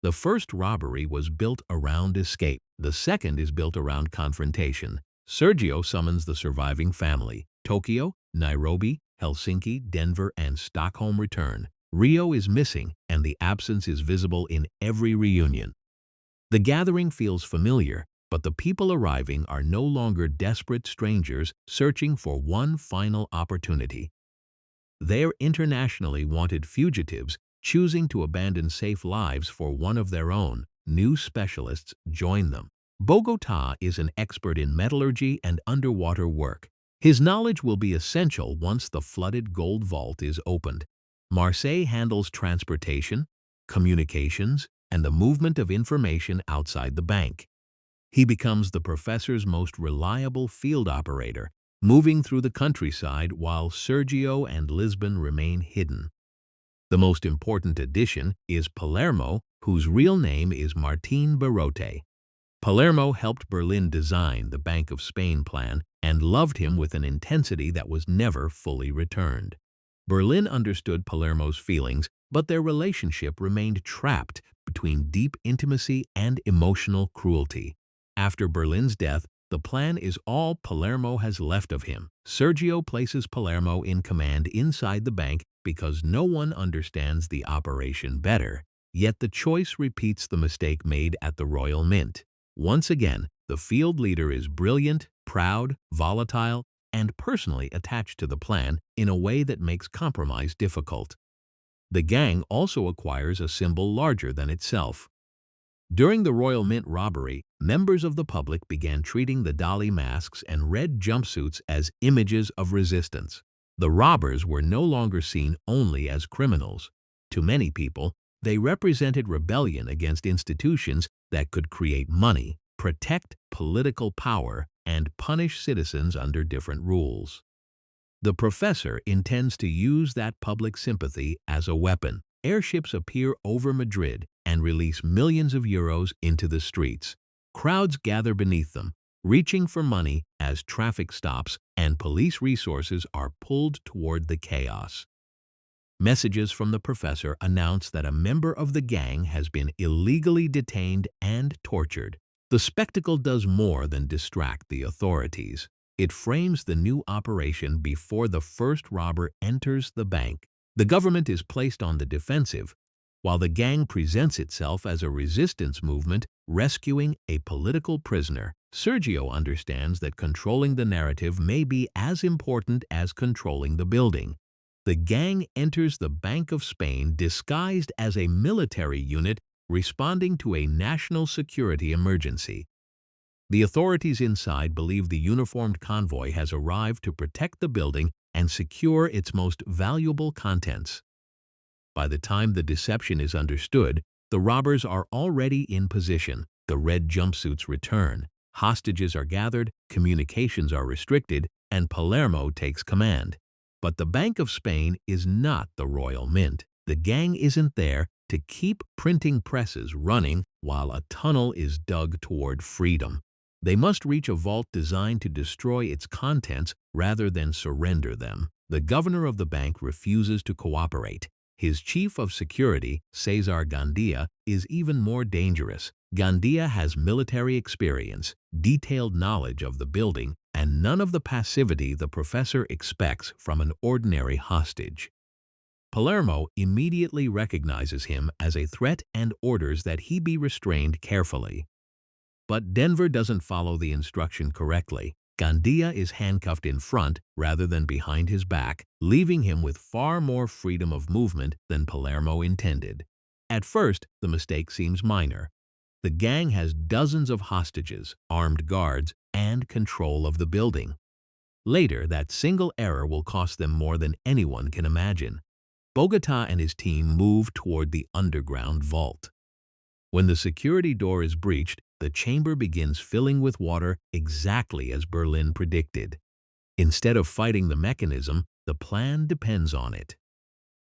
The first robbery was built around escape. The second is built around confrontation. Sergio summons the surviving family. Tokyo, Nairobi, Helsinki, Denver, and Stockholm return. Rio is missing, and the absence is visible in every reunion. The gathering feels familiar, but the people arriving are no longer desperate strangers searching for one final opportunity. They're internationally wanted fugitives choosing to abandon safe lives for one of their own. New specialists join them. Bogota is an expert in metallurgy and underwater work. His knowledge will be essential once the flooded gold vault is opened. Marseille handles transportation, communications, and the movement of information outside the bank. He becomes the professor's most reliable field operator, moving through the countryside while Sergio and Lisbon remain hidden. The most important addition is Palermo, whose real name is Martín Barrote. Palermo helped Berlin design the Bank of Spain plan and loved him with an intensity that was never fully returned. Berlin understood Palermo's feelings, but their relationship remained trapped between deep intimacy and emotional cruelty. After Berlin's death, the plan is all Palermo has left of him. Sergio places Palermo in command inside the bank because no one understands the operation better. Yet the choice repeats the mistake made at the Royal Mint. Once again, the field leader is brilliant, proud, volatile, and personally attached to the plan in a way that makes compromise difficult. The gang also acquires a symbol larger than itself. During the Royal Mint robbery, members of the public began treating the Dalí masks and red jumpsuits as images of resistance. The robbers were no longer seen only as criminals. To many people, they represented rebellion against institutions that could create money, protect political power, and punish citizens under different rules. The professor intends to use that public sympathy as a weapon. Airships appear over Madrid and release millions of euros into the streets. Crowds gather beneath them, reaching for money as traffic stops and police resources are pulled toward the chaos. Messages from the professor announce that a member of the gang has been illegally detained and tortured. The spectacle does more than distract the authorities. It frames the new operation before the first robber enters the bank. The government is placed on the defensive, while the gang presents itself as a resistance movement rescuing a political prisoner. Sergio understands that controlling the narrative may be as important as controlling the building. The gang enters the Bank of Spain disguised as a military unit responding to a national security emergency. The authorities inside believe the uniformed convoy has arrived to protect the building and secure its most valuable contents. By the time the deception is understood, the robbers are already in position. The red jumpsuits return, hostages are gathered, communications are restricted, and Palermo takes command. But the Bank of Spain is not the Royal Mint. The gang isn't there to keep printing presses running while a tunnel is dug toward freedom. They must reach a vault designed to destroy its contents rather than surrender them. The governor of the bank refuses to cooperate. His chief of security, Cesar Gandía, is even more dangerous. Gandía has military experience, detailed knowledge of the building, and none of the passivity the professor expects from an ordinary hostage. Palermo immediately recognizes him as a threat and orders that he be restrained carefully. But Denver doesn't follow the instruction correctly. Gandía is handcuffed in front rather than behind his back, leaving him with far more freedom of movement than Palermo intended. At first, the mistake seems minor. The gang has dozens of hostages, armed guards, and control of the building. Later, that single error will cost them more than anyone can imagine. Bogota and his team move toward the underground vault. When the security door is breached, the chamber begins filling with water exactly as Berlin predicted. Instead of fighting the mechanism, the plan depends on it.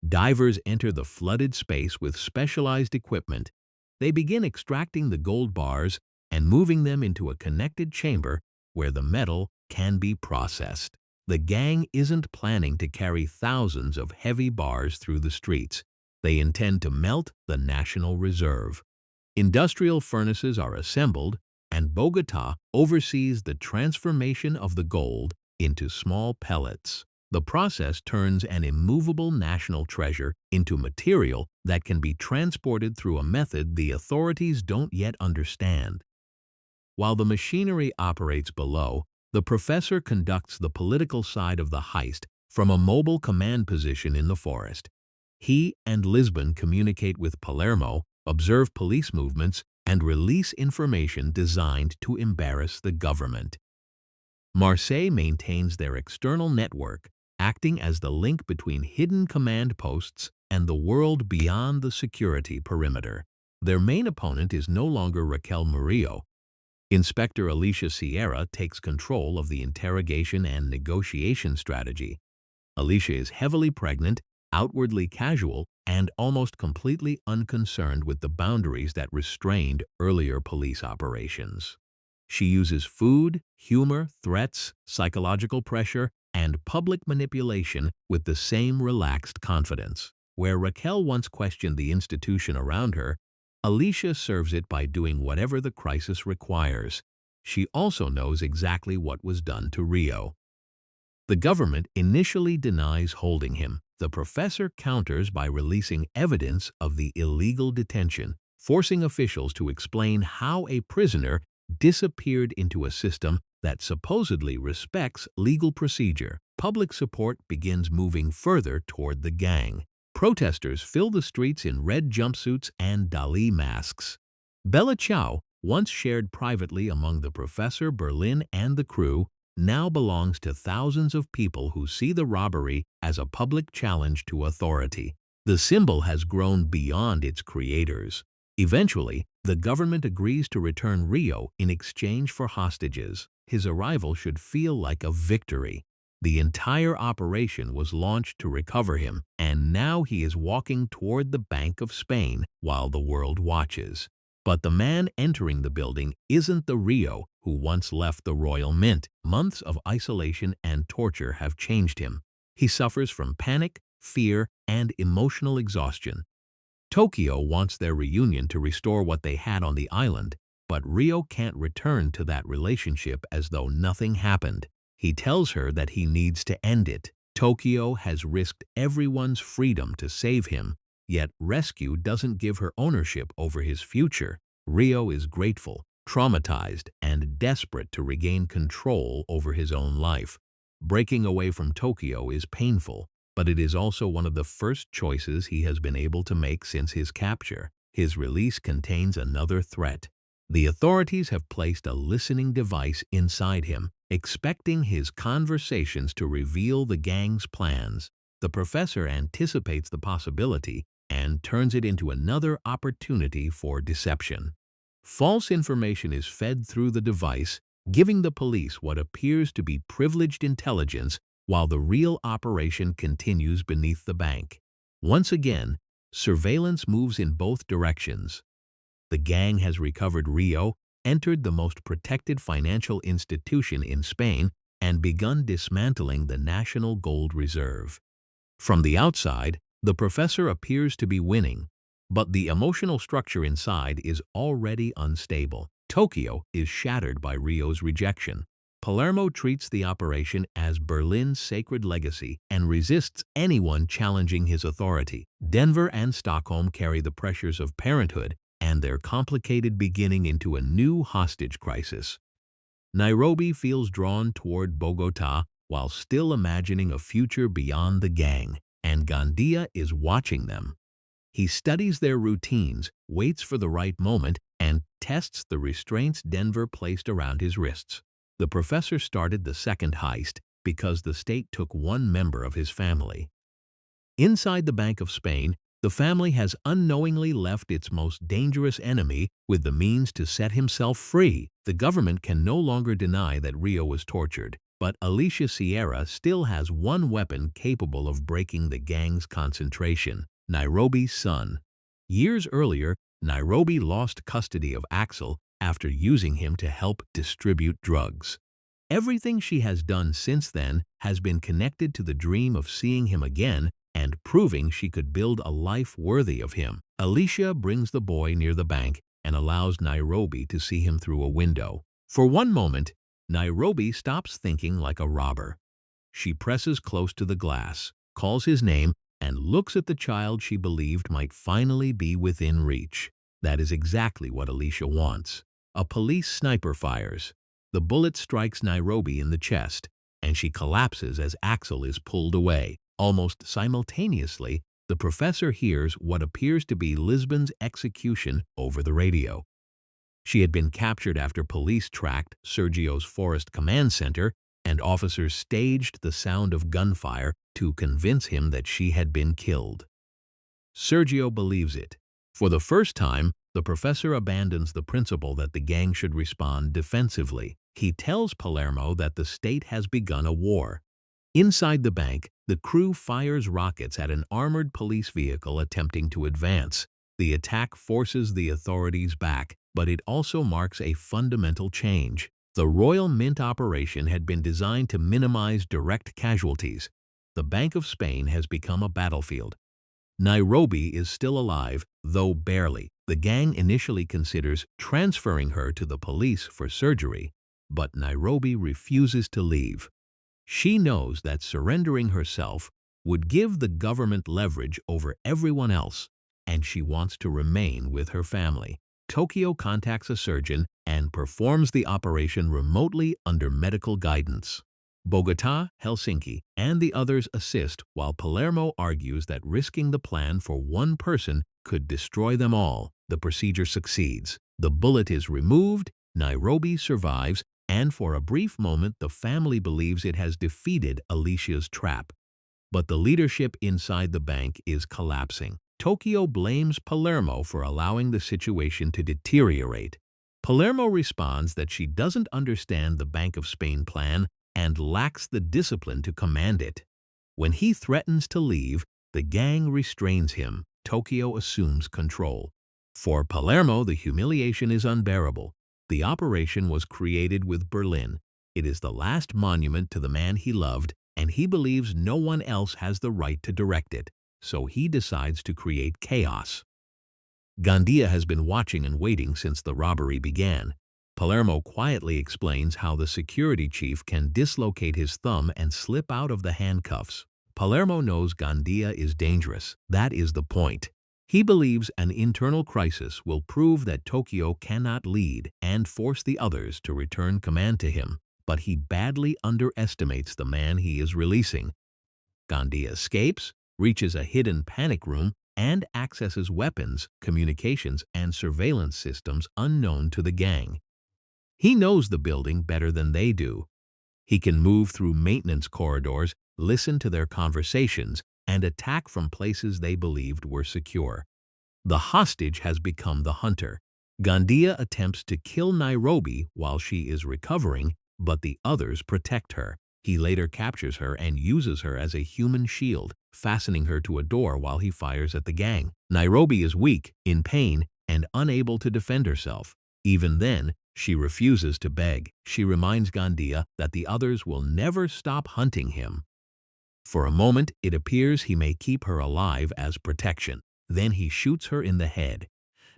Divers enter the flooded space with specialized equipment. They begin extracting the gold bars and moving them into a connected chamber where the metal can be processed. The gang isn't planning to carry thousands of heavy bars through the streets. They intend to melt the National Reserve. Industrial furnaces are assembled, and Bogota oversees the transformation of the gold into small pellets. The process turns an immovable national treasure into material that can be transported through a method the authorities don't yet understand. While the machinery operates below, the professor conducts the political side of the heist from a mobile command position in the forest. He and Lisbon communicate with Palermo, observe police movements, and release information designed to embarrass the government. Marseille maintains their external network, acting as the link between hidden command posts and the world beyond the security perimeter. Their main opponent is no longer Raquel Murillo. Inspector Alicia Sierra takes control of the interrogation and negotiation strategy. Alicia is heavily pregnant, outwardly casual, and almost completely unconcerned with the boundaries that restrained earlier police operations. She uses food, humor, threats, psychological pressure, and public manipulation with the same relaxed confidence. Where Raquel once questioned the institution around her, Alicia serves it by doing whatever the crisis requires. She also knows exactly what was done to Rio. The government initially denies holding him. The professor counters by releasing evidence of the illegal detention, forcing officials to explain how a prisoner disappeared into a system that supposedly respects legal procedure. Public support begins moving further toward the gang. Protesters fill the streets in red jumpsuits and Dalí masks. Bella Ciao, once shared privately among the professor, Berlin, and the crew, now belongs to thousands of people who see the robbery as a public challenge to authority. The symbol has grown beyond its creators. Eventually, the government agrees to return Rio in exchange for hostages. His arrival should feel like a victory. The entire operation was launched to recover him, and now he is walking toward the Bank of Spain while the world watches. But the man entering the building isn't the Rio who once left the Royal Mint. Months of isolation and torture have changed him. He suffers from panic, fear, and emotional exhaustion. Tokyo wants their reunion to restore what they had on the island, but Rio can't return to that relationship as though nothing happened. He tells her that he needs to end it. Tokyo has risked everyone's freedom to save him, yet rescue doesn't give her ownership over his future. Rio is grateful, traumatized, and desperate to regain control over his own life. Breaking away from Tokyo is painful, but it is also one of the first choices he has been able to make since his capture. His release contains another threat. The authorities have placed a listening device inside him, expecting his conversations to reveal the gang's plans. The professor anticipates the possibility and turns it into another opportunity for deception. False information is fed through the device, giving the police what appears to be privileged intelligence while the real operation continues beneath the bank. Once again, surveillance moves in both directions. The gang has recovered Rio, entered the most protected financial institution in Spain, and begun dismantling the National Gold Reserve. From the outside, the professor appears to be winning, but the emotional structure inside is already unstable. Tokyo is shattered by Rio's rejection. Palermo treats the operation as Berlin's sacred legacy and resists anyone challenging his authority. Denver and Stockholm carry the pressures of parenthood and their complicated beginning into a new hostage crisis. Nairobi feels drawn toward Bogota while still imagining a future beyond the gang, and Gandía is watching them. He studies their routines, waits for the right moment, and tests the restraints Denver placed around his wrists. The professor started the second heist because the state took one member of his family. Inside the Bank of Spain, the family has unknowingly left its most dangerous enemy with the means to set himself free. The government can no longer deny that Rio was tortured, but Alicia Sierra still has one weapon capable of breaking the gang's concentration: Nairobi's son. Years earlier, Nairobi lost custody of Axel after using him to help distribute drugs. Everything she has done since then has been connected to the dream of seeing him again and proving she could build a life worthy of him. Alicia brings the boy near the bank and allows Nairobi to see him through a window. For one moment, Nairobi stops thinking like a robber. She presses close to the glass, calls his name, and looks at the child she believed might finally be within reach. That is exactly what Alicia wants. A police sniper fires. The bullet strikes Nairobi in the chest, and she collapses as Axel is pulled away. Almost simultaneously, the professor hears what appears to be Lisbon's execution over the radio. She had been captured after police tracked Sergio's Forest Command Center, and officers staged the sound of gunfire to convince him that she had been killed. Sergio believes it. For the first time, the professor abandons the principle that the gang should respond defensively. He tells Palermo that the state has begun a war. Inside the bank, the crew fires rockets at an armored police vehicle attempting to advance. The attack forces the authorities back, but it also marks a fundamental change. The Royal Mint operation had been designed to minimize direct casualties. The Bank of Spain has become a battlefield. Nairobi is still alive, though barely. The gang initially considers transferring her to the police for surgery, but Nairobi refuses to leave. She knows that surrendering herself would give the government leverage over everyone else, and she wants to remain with her family. Tokyo contacts a surgeon and performs the operation remotely under medical guidance. Bogota, Helsinki, and the others assist while Palermo argues that risking the plan for one person could destroy them all. The procedure succeeds. The bullet is removed, Nairobi survives, and for a brief moment the family believes it has defeated Alicia's trap. But the leadership inside the bank is collapsing. Tokyo blames Palermo for allowing the situation to deteriorate. Palermo responds that she doesn't understand the Bank of Spain plan and lacks the discipline to command it. When he threatens to leave, the gang restrains him. Tokyo assumes control. For Palermo, the humiliation is unbearable. The operation was created with Berlin. It is the last monument to the man he loved, and he believes no one else has the right to direct it. So he decides to create chaos. Gandía has been watching and waiting since the robbery began. Palermo quietly explains how the security chief can dislocate his thumb and slip out of the handcuffs. Palermo knows Gandía is dangerous. That is the point. He believes an internal crisis will prove that Tokyo cannot lead and force the others to return command to him, but he badly underestimates the man he is releasing. Gandía escapes, reaches a hidden panic room, and accesses weapons, communications, and surveillance systems unknown to the gang. He knows the building better than they do. He can move through maintenance corridors, listen to their conversations, and attack from places they believed were secure. The hostage has become the hunter. Gandía attempts to kill Nairobi while she is recovering, but the others protect her. He later captures her and uses her as a human shield, fastening her to a door while he fires at the gang. Nairobi is weak, in pain, and unable to defend herself. Even then, she refuses to beg. She reminds Gandía that the others will never stop hunting him. For a moment, it appears he may keep her alive as protection. Then he shoots her in the head.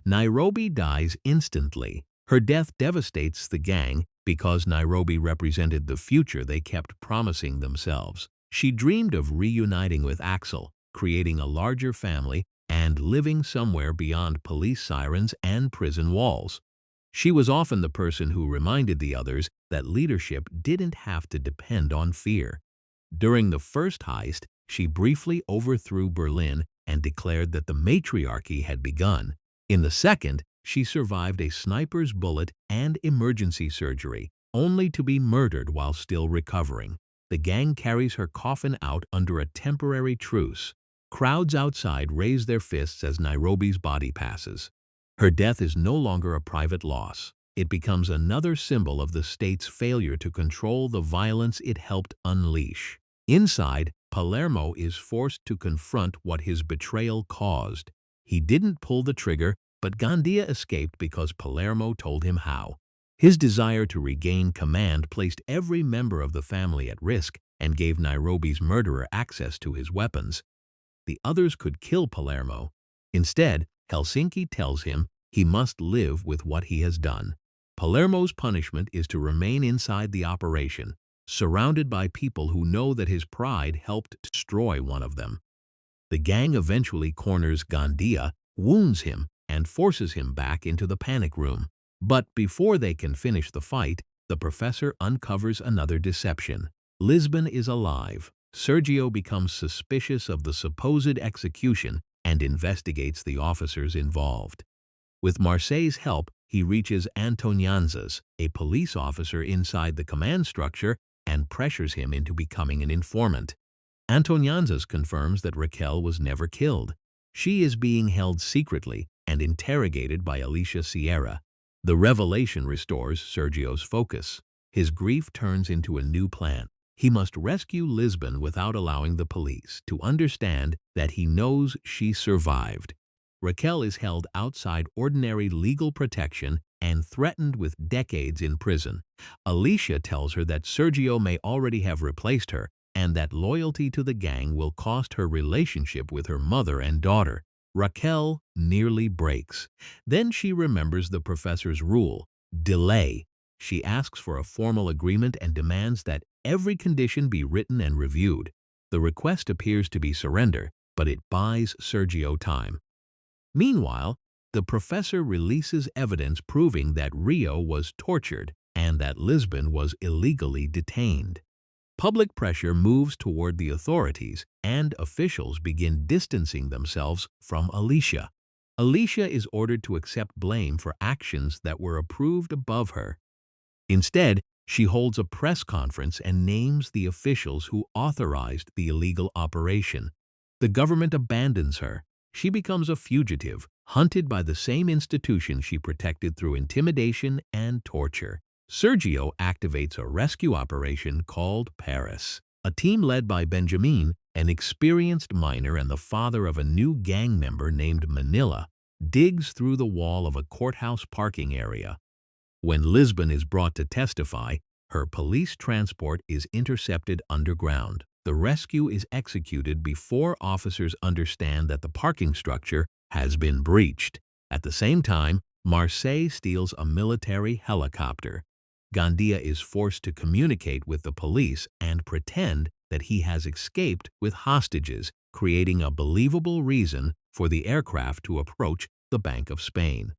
Nairobi dies instantly. Her death devastates the gang because Nairobi represented the future they kept promising themselves. She dreamed of reuniting with Axel, creating a larger family, and living somewhere beyond police sirens and prison walls. She was often the person who reminded the others that leadership didn't have to depend on fear. During the first heist, she briefly overthrew Berlin and declared that the matriarchy had begun. In the second, she survived a sniper's bullet and emergency surgery, only to be murdered while still recovering. The gang carries her coffin out under a temporary truce. Crowds outside raise their fists as Nairobi's body passes. Her death is no longer a private loss. It becomes another symbol of the state's failure to control the violence it helped unleash. Inside, Palermo is forced to confront what his betrayal caused. He didn't pull the trigger, but Gandía escaped because Palermo told him how. His desire to regain command placed every member of the family at risk and gave Nairobi's murderer access to his weapons. The others could kill Palermo. Instead, Helsinki tells him he must live with what he has done. Palermo's punishment is to remain inside the operation, surrounded by people who know that his pride helped destroy one of them. The gang eventually corners Gandía, wounds him, and forces him back into the panic room. But before they can finish the fight, the professor uncovers another deception. Lisbon is alive. Sergio becomes suspicious of the supposed execution and investigates the officers involved. With Marseille's help, he reaches Antonianzas, a police officer inside the command structure, and pressures him into becoming an informant. Antonianzas confirms that Raquel was never killed. She is being held secretly and interrogated by Alicia Sierra. The revelation restores Sergio's focus. His grief turns into a new plan. He must rescue Lisbon without allowing the police to understand that he knows she survived. Raquel is held outside ordinary legal protection and threatened with decades in prison. Alicia tells her that Sergio may already have replaced her and that loyalty to the gang will cost her relationship with her mother and daughter. Raquel nearly breaks. Then she remembers the professor's rule, delay. She asks for a formal agreement and demands that every condition be written and reviewed. The request appears to be surrender, but it buys Sergio time. Meanwhile, the professor releases evidence proving that Rio was tortured and that Lisbon was illegally detained. Public pressure moves toward the authorities, and officials begin distancing themselves from Alicia. Alicia is ordered to accept blame for actions that were approved above her. Instead, she holds a press conference and names the officials who authorized the illegal operation. The government abandons her. She becomes a fugitive, hunted by the same institution she protected through intimidation and torture. Sergio activates a rescue operation called Paris. A team led by Benjamin, an experienced miner and the father of a new gang member named Manila, digs through the wall of a courthouse parking area. When Lisbon is brought to testify, her police transport is intercepted underground. The rescue is executed before officers understand that the parking structure has been breached. At the same time, Marseille steals a military helicopter. Gandía is forced to communicate with the police and pretend that he has escaped with hostages, creating a believable reason for the aircraft to approach the Bank of Spain.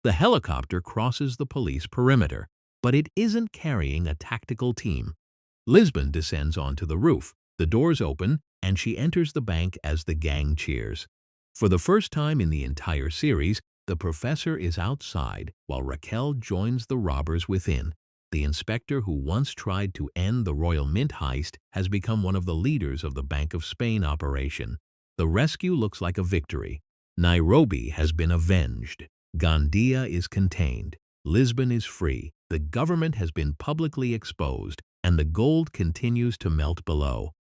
The helicopter crosses the police perimeter, but it isn't carrying a tactical team. Lisbon descends onto the roof, the doors open, and she enters the bank as the gang cheers. For the first time in the entire series, the professor is outside while Raquel joins the robbers within. The inspector who once tried to end the Royal Mint heist has become one of the leaders of the Bank of Spain operation. The rescue looks like a victory. Nairobi has been avenged. Gandía is contained. Lisbon is free. The government has been publicly exposed, and the gold continues to melt below.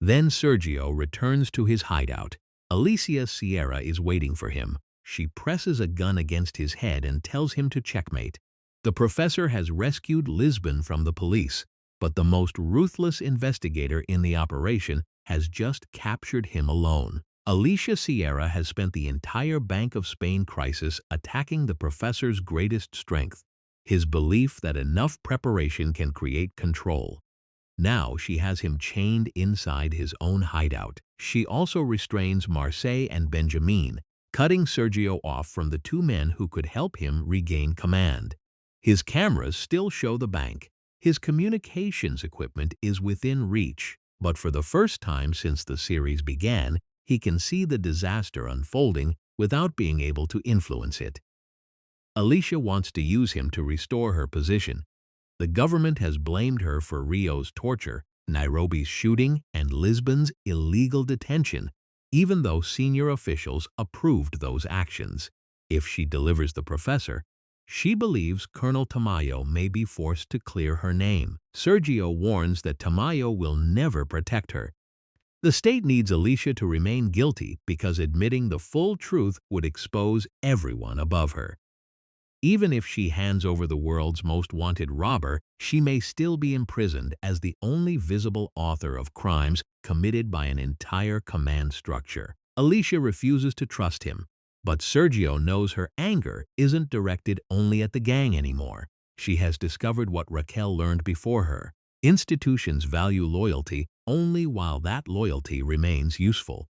Then Sergio returns to his hideout. Alicia Sierra is waiting for him. She presses a gun against his head and tells him to checkmate. The professor has rescued Lisbon from the police, but the most ruthless investigator in the operation has just captured him alone. Alicia Sierra has spent the entire Bank of Spain crisis attacking the professor's greatest strength, his belief that enough preparation can create control. Now she has him chained inside his own hideout. She also restrains Marseille and Benjamin, cutting Sergio off from the two men who could help him regain command. His cameras still show the bank. His communications equipment is within reach, but for the first time since the series began, he can see the disaster unfolding without being able to influence it. Alicia wants to use him to restore her position. The government has blamed her for Rio's torture, Nairobi's shooting, and Lisbon's illegal detention, even though senior officials approved those actions. If she delivers the professor, she believes Colonel Tamayo may be forced to clear her name. Sergio warns that Tamayo will never protect her. The state needs Alicia to remain guilty because admitting the full truth would expose everyone above her. Even if she hands over the world's most wanted robber, she may still be imprisoned as the only visible author of crimes committed by an entire command structure. Alicia refuses to trust him, but Sergio knows her anger isn't directed only at the gang anymore. She has discovered what Raquel learned before her. Institutions value loyalty only while that loyalty remains useful.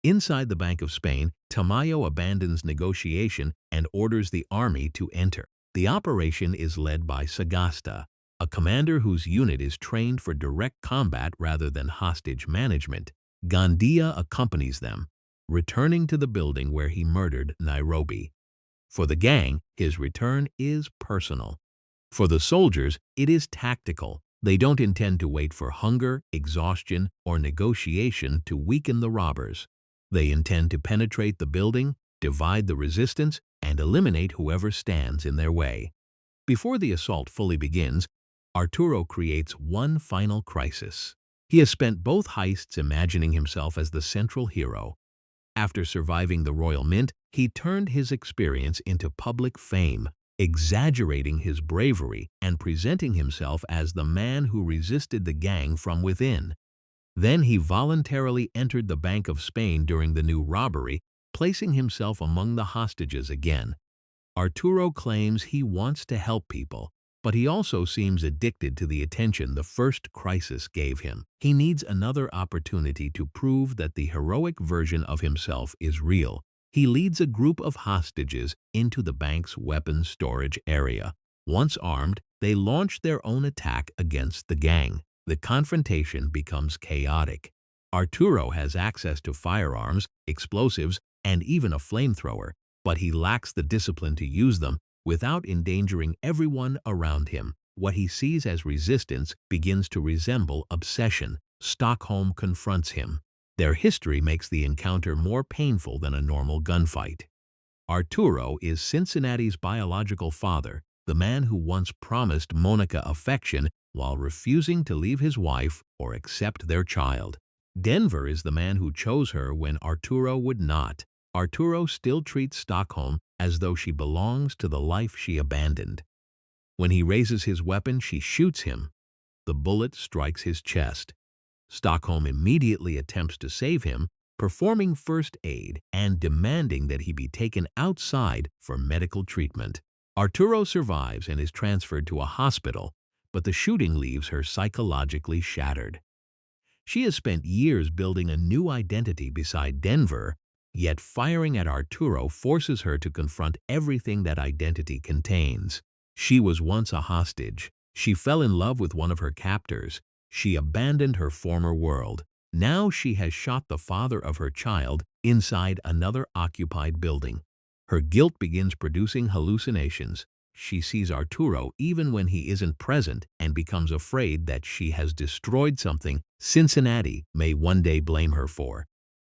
Inside the Bank of Spain, Tamayo abandons negotiation and orders the army to enter. The operation is led by Sagasta, a commander whose unit is trained for direct combat rather than hostage management. Gandía accompanies them, returning to the building where he murdered Nairobi. For the gang, his return is personal. For the soldiers, it is tactical. They don't intend to wait for hunger, exhaustion, or negotiation to weaken the robbers. They intend to penetrate the building, divide the resistance, and eliminate whoever stands in their way. Before the assault fully begins, Arturo creates one final crisis. He has spent both heists imagining himself as the central hero. After surviving the Royal Mint, he turned his experience into public fame, exaggerating his bravery and presenting himself as the man who resisted the gang from within. Then he voluntarily entered the Bank of Spain during the new robbery, placing himself among the hostages again. Arturo claims he wants to help people, but he also seems addicted to the attention the first crisis gave him. He needs another opportunity to prove that the heroic version of himself is real. He leads a group of hostages into the bank's weapons storage area. Once armed, they launch their own attack against the gang. The confrontation becomes chaotic. Arturo has access to firearms, explosives, and even a flamethrower, but he lacks the discipline to use them without endangering everyone around him. What he sees as resistance begins to resemble obsession. Stockholm confronts him. Their history makes the encounter more painful than a normal gunfight. Arturo is Cincinnati's biological father, the man who once promised Monica affection while refusing to leave his wife or accept their child. Denver is the man who chose her when Arturo would not. Arturo still treats Stockholm as though she belongs to the life she abandoned. When he raises his weapon, she shoots him. The bullet strikes his chest. Stockholm immediately attempts to save him, performing first aid and demanding that he be taken outside for medical treatment. Arturo survives and is transferred to a hospital, but the shooting leaves her psychologically shattered. She has spent years building a new identity beside Denver, yet firing at Arturo forces her to confront everything that identity contains. She was once a hostage. She fell in love with one of her captors. She abandoned her former world. Now she has shot the father of her child inside another occupied building. Her guilt begins producing hallucinations. She sees Arturo even when he isn't present and becomes afraid that she has destroyed something Cincinnati may one day blame her for.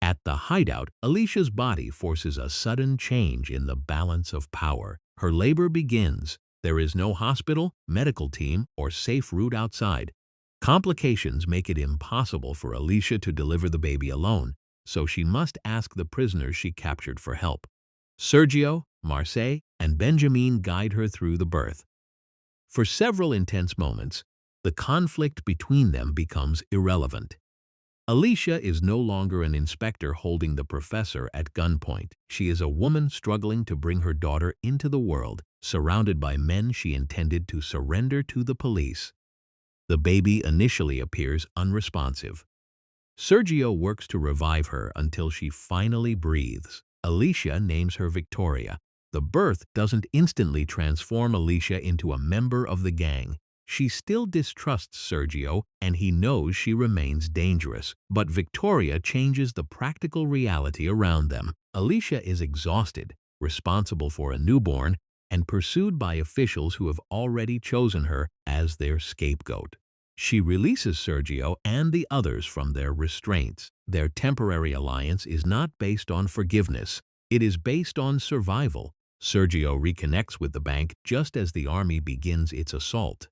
At the hideout, Alicia's body forces a sudden change in the balance of power. Her labor begins. There is no hospital, medical team, or safe route outside. Complications make it impossible for Alicia to deliver the baby alone, so she must ask the prisoners she captured for help. Sergio, Marseille, and Benjamin guide her through the birth. For several intense moments, the conflict between them becomes irrelevant. Alicia is no longer an inspector holding the professor at gunpoint. She is a woman struggling to bring her daughter into the world, surrounded by men she intended to surrender to the police. The baby initially appears unresponsive. Sergio works to revive her until she finally breathes. Alicia names her Victoria. The birth doesn't instantly transform Alicia into a member of the gang. She still distrusts Sergio, and he knows she remains dangerous. But Victoria changes the practical reality around them. Alicia is exhausted, responsible for a newborn, and pursued by officials who have already chosen her as their scapegoat. She releases Sergio and the others from their restraints. Their temporary alliance is not based on forgiveness. It is based on survival. Sergio reconnects with the bank just as the army begins its assault.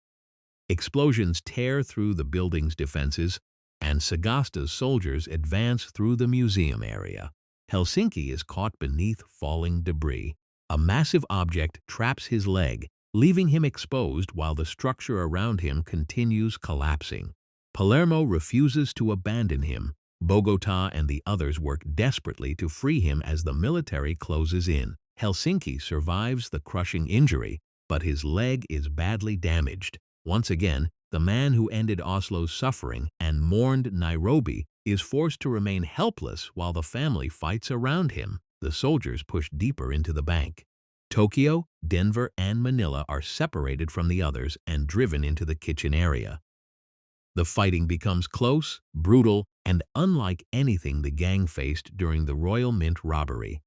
Explosions tear through the building's defenses, and Sagasta's soldiers advance through the museum area. Helsinki is caught beneath falling debris. A massive object traps his leg, leaving him exposed while the structure around him continues collapsing. Palermo refuses to abandon him. Bogota and the others work desperately to free him as the military closes in. Helsinki survives the crushing injury, but his leg is badly damaged. Once again, the man who ended Oslo's suffering and mourned Nairobi is forced to remain helpless while the family fights around him. The soldiers push deeper into the bank. Tokyo, Denver, and Manila are separated from the others and driven into the kitchen area. The fighting becomes close, brutal, and unlike anything the gang faced during the Royal Mint robbery.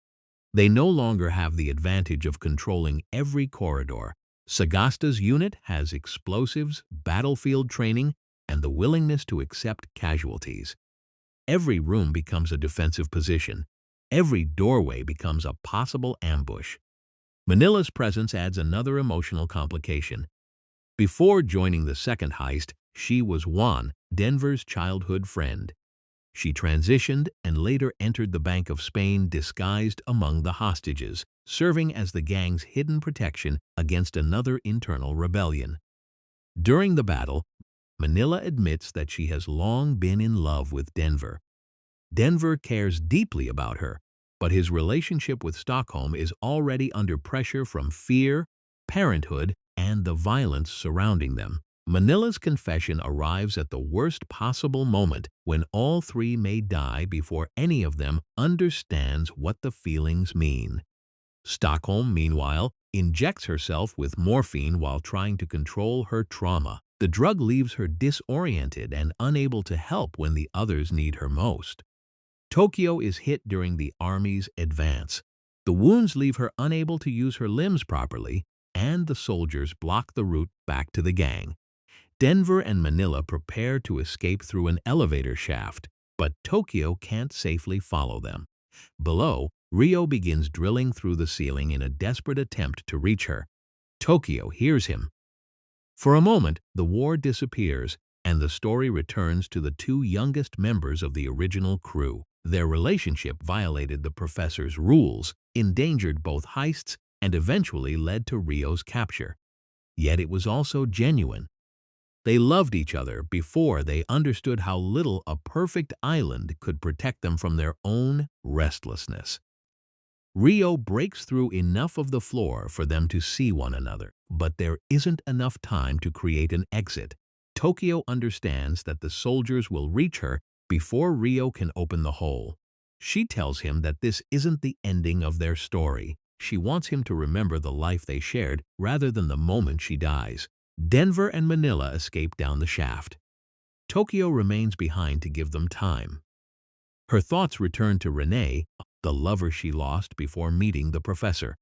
They no longer have the advantage of controlling every corridor. Sagasta's unit has explosives, battlefield training, and the willingness to accept casualties. Every room becomes a defensive position. Every doorway becomes a possible ambush. Manila's presence adds another emotional complication. Before joining the second heist, she was Juan, Denver's childhood friend. She transitioned and later entered the Bank of Spain disguised among the hostages, serving as the gang's hidden protection against another internal rebellion. During the battle, Manila admits that she has long been in love with Denver. Denver cares deeply about her, but his relationship with Stockholm is already under pressure from fear, parenthood, and the violence surrounding them. Manila's confession arrives at the worst possible moment when all three may die before any of them understands what the feelings mean. Stockholm, meanwhile, injects herself with morphine while trying to control her trauma. The drug leaves her disoriented and unable to help when the others need her most. Tokyo is hit during the army's advance. The wounds leave her unable to use her limbs properly, and the soldiers block the route back to the gang. Denver and Manila prepare to escape through an elevator shaft, but Tokyo can't safely follow them. Below, Rio begins drilling through the ceiling in a desperate attempt to reach her. Tokyo hears him. For a moment, the war disappears, and the story returns to the two youngest members of the original crew. Their relationship violated the professor's rules, endangered both heists, and eventually led to Rio's capture. Yet it was also genuine. They loved each other before they understood how little a perfect island could protect them from their own restlessness. Rio breaks through enough of the floor for them to see one another, but there isn't enough time to create an exit. Tokyo understands that the soldiers will reach her before Rio can open the hole. She tells him that this isn't the ending of their story. She wants him to remember the life they shared rather than the moment she dies. Denver and Manila escape down the shaft. Tokyo remains behind to give them time. Her thoughts return to Renee, the lover she lost before meeting the professor.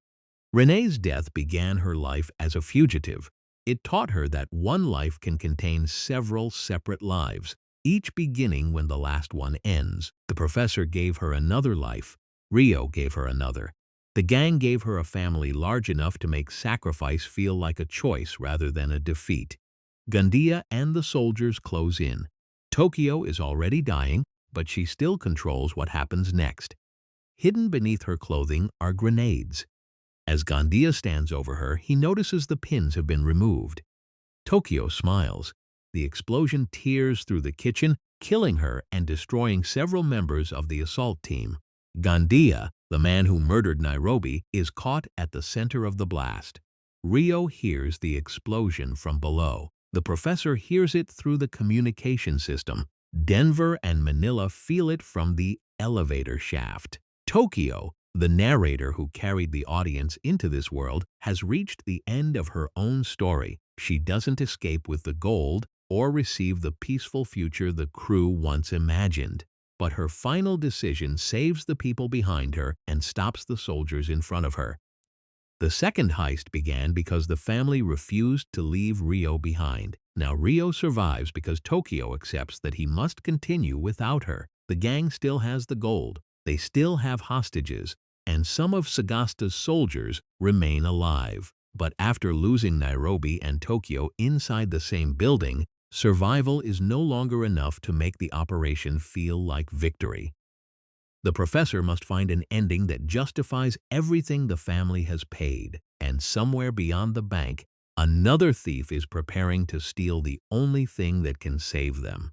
Renee's death began her life as a fugitive. It taught her that one life can contain several separate lives, each beginning when the last one ends. The professor gave her another life. Rio gave her another. The gang gave her a family large enough to make sacrifice feel like a choice rather than a defeat. Gandía and the soldiers close in. Tokyo is already dying, but she still controls what happens next. Hidden beneath her clothing are grenades. As Gandía stands over her, he notices the pins have been removed. Tokyo smiles. The explosion tears through the kitchen, killing her and destroying several members of the assault team. Gandía, the man who murdered Nairobi, is caught at the center of the blast. Rio hears the explosion from below. The professor hears it through the communication system. Denver and Manila feel it from the elevator shaft. Tokyo, the narrator who carried the audience into this world, has reached the end of her own story. She doesn't escape with the gold or receive the peaceful future the crew once imagined. But her final decision saves the people behind her and stops the soldiers in front of her. The second heist began because the family refused to leave Rio behind. Now Rio survives because Tokyo accepts that he must continue without her. The gang still has the gold. They still have hostages, and some of Sagasta's soldiers remain alive. But after losing Nairobi and Tokyo inside the same building, survival is no longer enough to make the operation feel like victory. The professor must find an ending that justifies everything the family has paid, and somewhere beyond the bank, another thief is preparing to steal the only thing that can save them.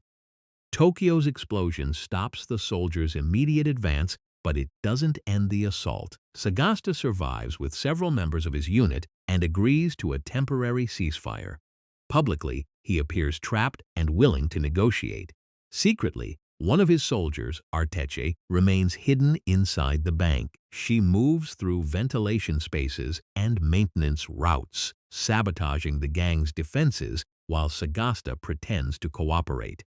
Tokyo's explosion stops the soldiers' immediate advance, but it doesn't end the assault. Sagasta survives with several members of his unit and agrees to a temporary ceasefire. Publicly, he appears trapped and willing to negotiate. Secretly, one of his soldiers, Arteche, remains hidden inside the bank. She moves through ventilation spaces and maintenance routes, sabotaging the gang's defenses while Sagasta pretends to cooperate.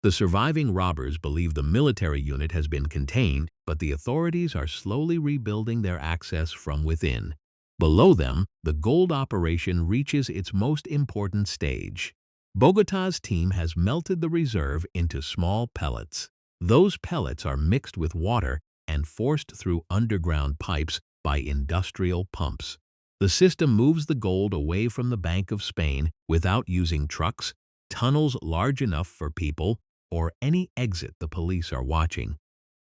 The surviving robbers believe the military unit has been contained, but the authorities are slowly rebuilding their access from within. Below them, the gold operation reaches its most important stage. Bogotá's team has melted the reserve into small pellets. Those pellets are mixed with water and forced through underground pipes by industrial pumps. The system moves the gold away from the Bank of Spain without using trucks, tunnels large enough for people, or any exit the police are watching.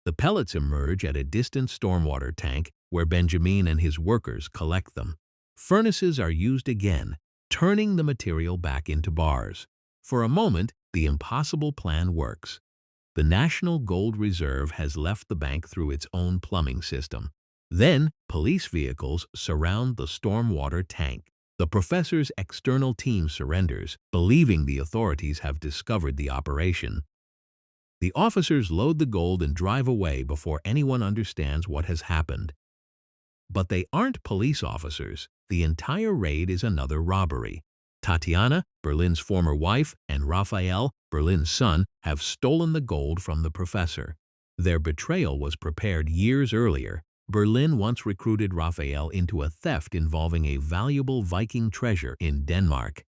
The pellets emerge at a distant stormwater tank where Benjamin and his workers collect them. Furnaces are used again, turning the material back into bars. For a moment, the impossible plan works. The National Gold Reserve has left the bank through its own plumbing system. Then, police vehicles surround the stormwater tank. The professor's external team surrenders, believing the authorities have discovered the operation. The officers load the gold and drive away before anyone understands what has happened. But they aren't police officers. The entire raid is another robbery. Tatiana, Berlin's former wife, and Raphael, Berlin's son, have stolen the gold from the professor. Their betrayal was prepared years earlier. Berlin once recruited Raphael into a theft involving a valuable Viking treasure in Denmark.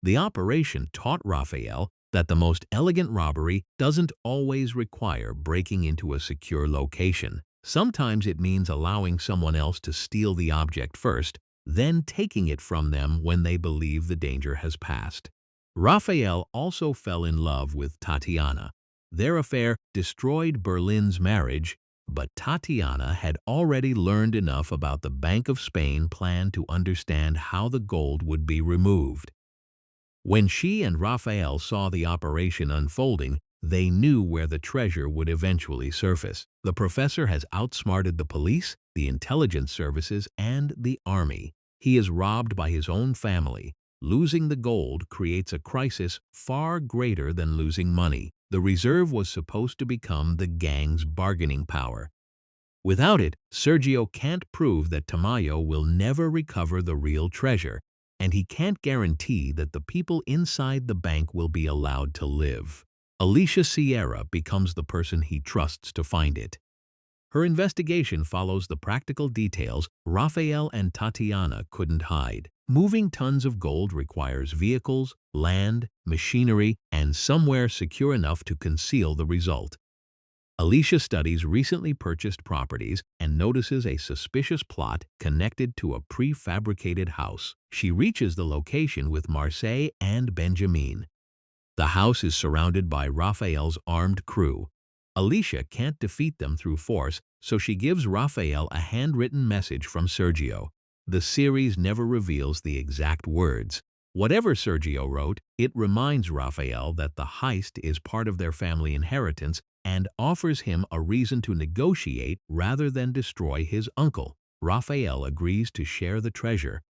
The operation taught Raphael that the most elegant robbery doesn't always require breaking into a secure location. Sometimes it means allowing someone else to steal the object first, then taking it from them when they believe the danger has passed. Raphael also fell in love with Tatiana. Their affair destroyed Berlin's marriage, but Tatiana had already learned enough about the Bank of Spain plan to understand how the gold would be removed. When she and Raphael saw the operation unfolding, they knew where the treasure would eventually surface. The professor has outsmarted the police, the intelligence services, and the army. He is robbed by his own family. Losing the gold creates a crisis far greater than losing money. The reserve was supposed to become the gang's bargaining power. Without it, Sergio can't prove that Tamayo will never recover the real treasure, and he can't guarantee that the people inside the bank will be allowed to live. Alicia Sierra becomes the person he trusts to find it. Her investigation follows the practical details Raphael and Tatiana couldn't hide. Moving tons of gold requires vehicles, land, machinery, and somewhere secure enough to conceal the result. Alicia studies recently purchased properties and notices a suspicious plot connected to a prefabricated house. She reaches the location with Marseille and Benjamin. The house is surrounded by Raphael's armed crew. Alicia can't defeat them through force, so she gives Raphael a handwritten message from Sergio. The series never reveals the exact words. Whatever Sergio wrote, it reminds Raphael that the heist is part of their family inheritance and offers him a reason to negotiate rather than destroy his uncle. Raphael agrees to share the treasure.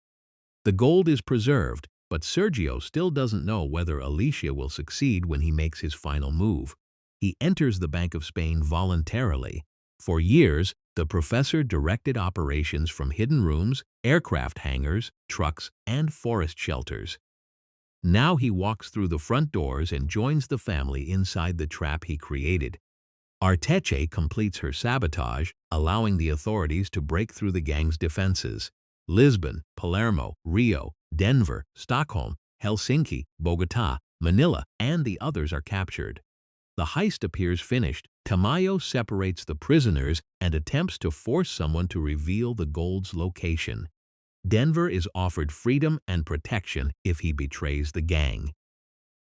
The gold is preserved, but Sergio still doesn't know whether Alicia will succeed when he makes his final move. He enters the Bank of Spain voluntarily. For years, the professor directed operations from hidden rooms, aircraft hangars, trucks, and forest shelters. Now he walks through the front doors and joins the family inside the trap he created. Arteche completes her sabotage, allowing the authorities to break through the gang's defenses. Lisbon, Palermo, Rio, Denver, Stockholm, Helsinki, Bogota, Manila, and the others are captured. The heist appears finished. Tamayo separates the prisoners and attempts to force someone to reveal the gold's location. Denver is offered freedom and protection if he betrays the gang.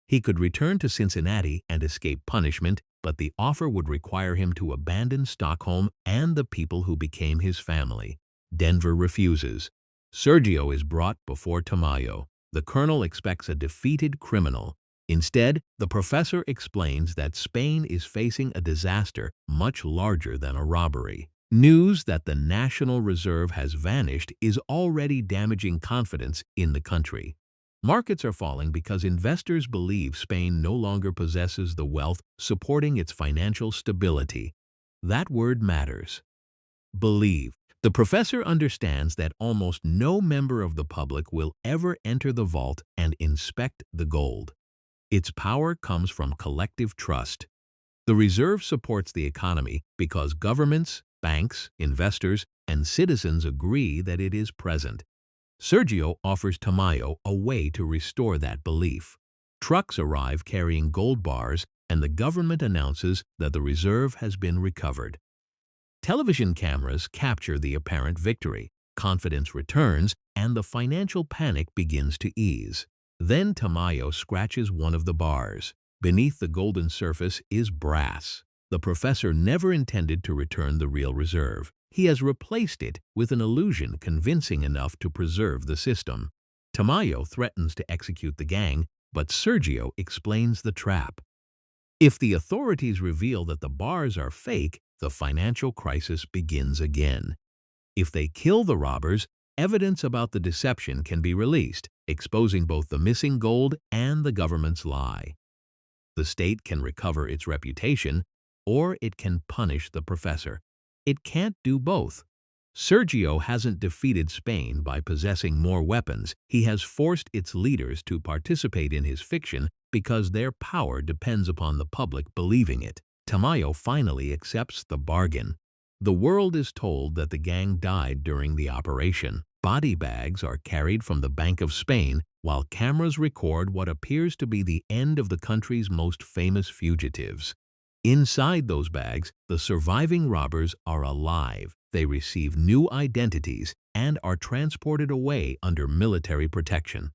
He could return to Cincinnati and escape punishment, but the offer would require him to abandon Stockholm and the people who became his family. Denver refuses. Sergio is brought before Tamayo. The colonel expects a defeated criminal. Instead, the professor explains that Spain is facing a disaster much larger than a robbery. News that the National Reserve has vanished is already damaging confidence in the country. Markets are falling because investors believe Spain no longer possesses the wealth supporting its financial stability. That word matters. Believe. The professor understands that almost no member of the public will ever enter the vault and inspect the gold. Its power comes from collective trust. The reserve supports the economy because governments, banks, investors, and citizens agree that it is present. Sergio offers Tamayo a way to restore that belief. Trucks arrive carrying gold bars, and the government announces that the reserve has been recovered. Television cameras capture the apparent victory. Confidence returns, and the financial panic begins to ease. Then Tamayo scratches one of the bars. Beneath the golden surface is brass. The professor never intended to return the real reserve. He has replaced it with an illusion convincing enough to preserve the system. Tamayo threatens to execute the gang, but Sergio explains the trap. If the authorities reveal that the bars are fake, the financial crisis begins again. If they kill the robbers, evidence about the deception can be released, exposing both the missing gold and the government's lie. The state can recover its reputation, or it can punish the professor. It can't do both. Sergio hasn't defeated Spain by possessing more weapons. He has forced its leaders to participate in his fiction because their power depends upon the public believing it. Tamayo finally accepts the bargain. The world is told that the gang died during the operation. Body bags are carried from the Bank of Spain, while cameras record what appears to be the end of the country's most famous fugitives. Inside those bags, the surviving robbers are alive. They receive new identities and are transported away under military protection.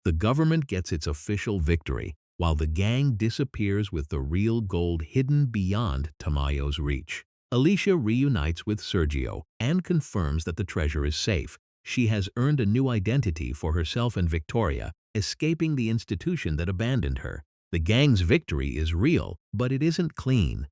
The government gets its official victory, while the gang disappears with the real gold hidden beyond Tamayo's reach. Alicia reunites with Sergio and confirms that the treasure is safe. She has earned a new identity for herself and Victoria, escaping the institution that abandoned her. The gang's victory is real, but it isn't clean.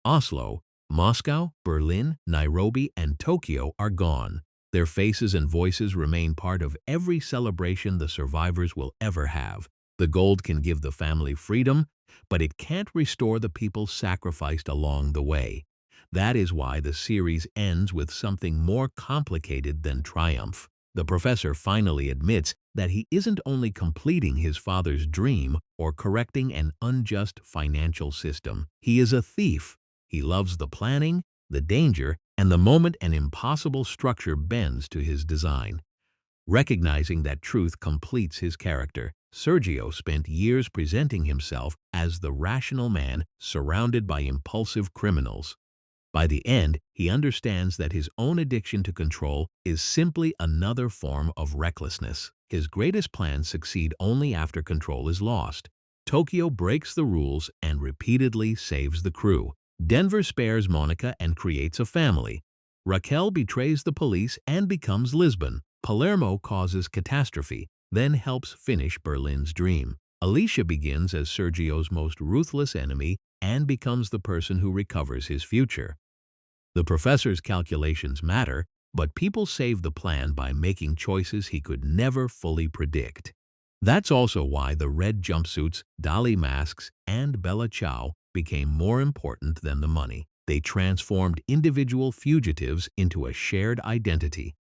Oslo, Moscow, Berlin, Nairobi, and Tokyo are gone. Their faces and voices remain part of every celebration the survivors will ever have. The gold can give the family freedom, but it can't restore the people sacrificed along the way. That is why the series ends with something more complicated than triumph. The professor finally admits that he isn't only completing his father's dream or correcting an unjust financial system. He is a thief. He loves the planning, the danger, and the moment an impossible structure bends to his design. Recognizing that truth completes his character, Sergio spent years presenting himself as the rational man surrounded by impulsive criminals. By the end, he understands that his own addiction to control is simply another form of recklessness. His greatest plans succeed only after control is lost. Tokyo breaks the rules and repeatedly saves the crew. Denver spares Monica and creates a family. Raquel betrays the police and becomes Lisbon. Palermo causes catastrophe, then helps finish Berlin's dream. Alicia begins as Sergio's most ruthless enemy and becomes the person who recovers his future. The professor's calculations matter, but people save the plan by making choices he could never fully predict. That's also why the red jumpsuits, Dalí masks, and Bella Ciao became more important than the money. They transformed individual fugitives into a shared identity.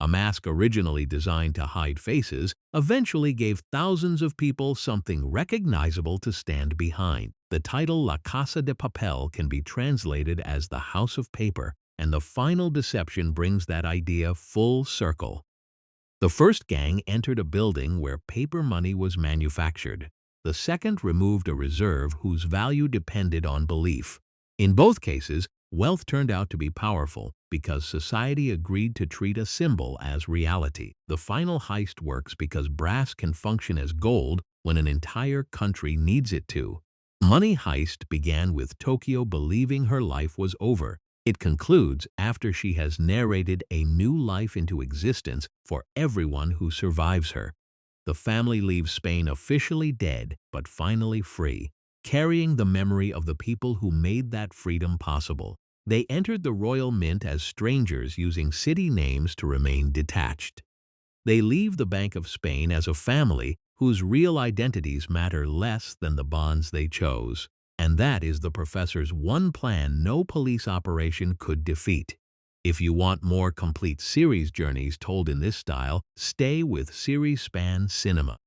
A mask originally designed to hide faces eventually gave thousands of people something recognizable to stand behind. The title La Casa de Papel can be translated as the House of Paper, and the final deception brings that idea full circle. The first gang entered a building where paper money was manufactured. The second removed a reserve whose value depended on belief. In both cases, wealth turned out to be powerful because society agreed to treat a symbol as reality. The final heist works because brass can function as gold when an entire country needs it to. Money Heist began with Tokyo believing her life was over. It concludes after she has narrated a new life into existence for everyone who survives her. The family leaves Spain officially dead, but finally free, carrying the memory of the people who made that freedom possible. They entered the Royal Mint as strangers using city names to remain detached. They leave the Bank of Spain as a family whose real identities matter less than the bonds they chose. And that is the professor's one plan no police operation could defeat. If you want more complete series journeys told in this style, stay with Series Span Cinema.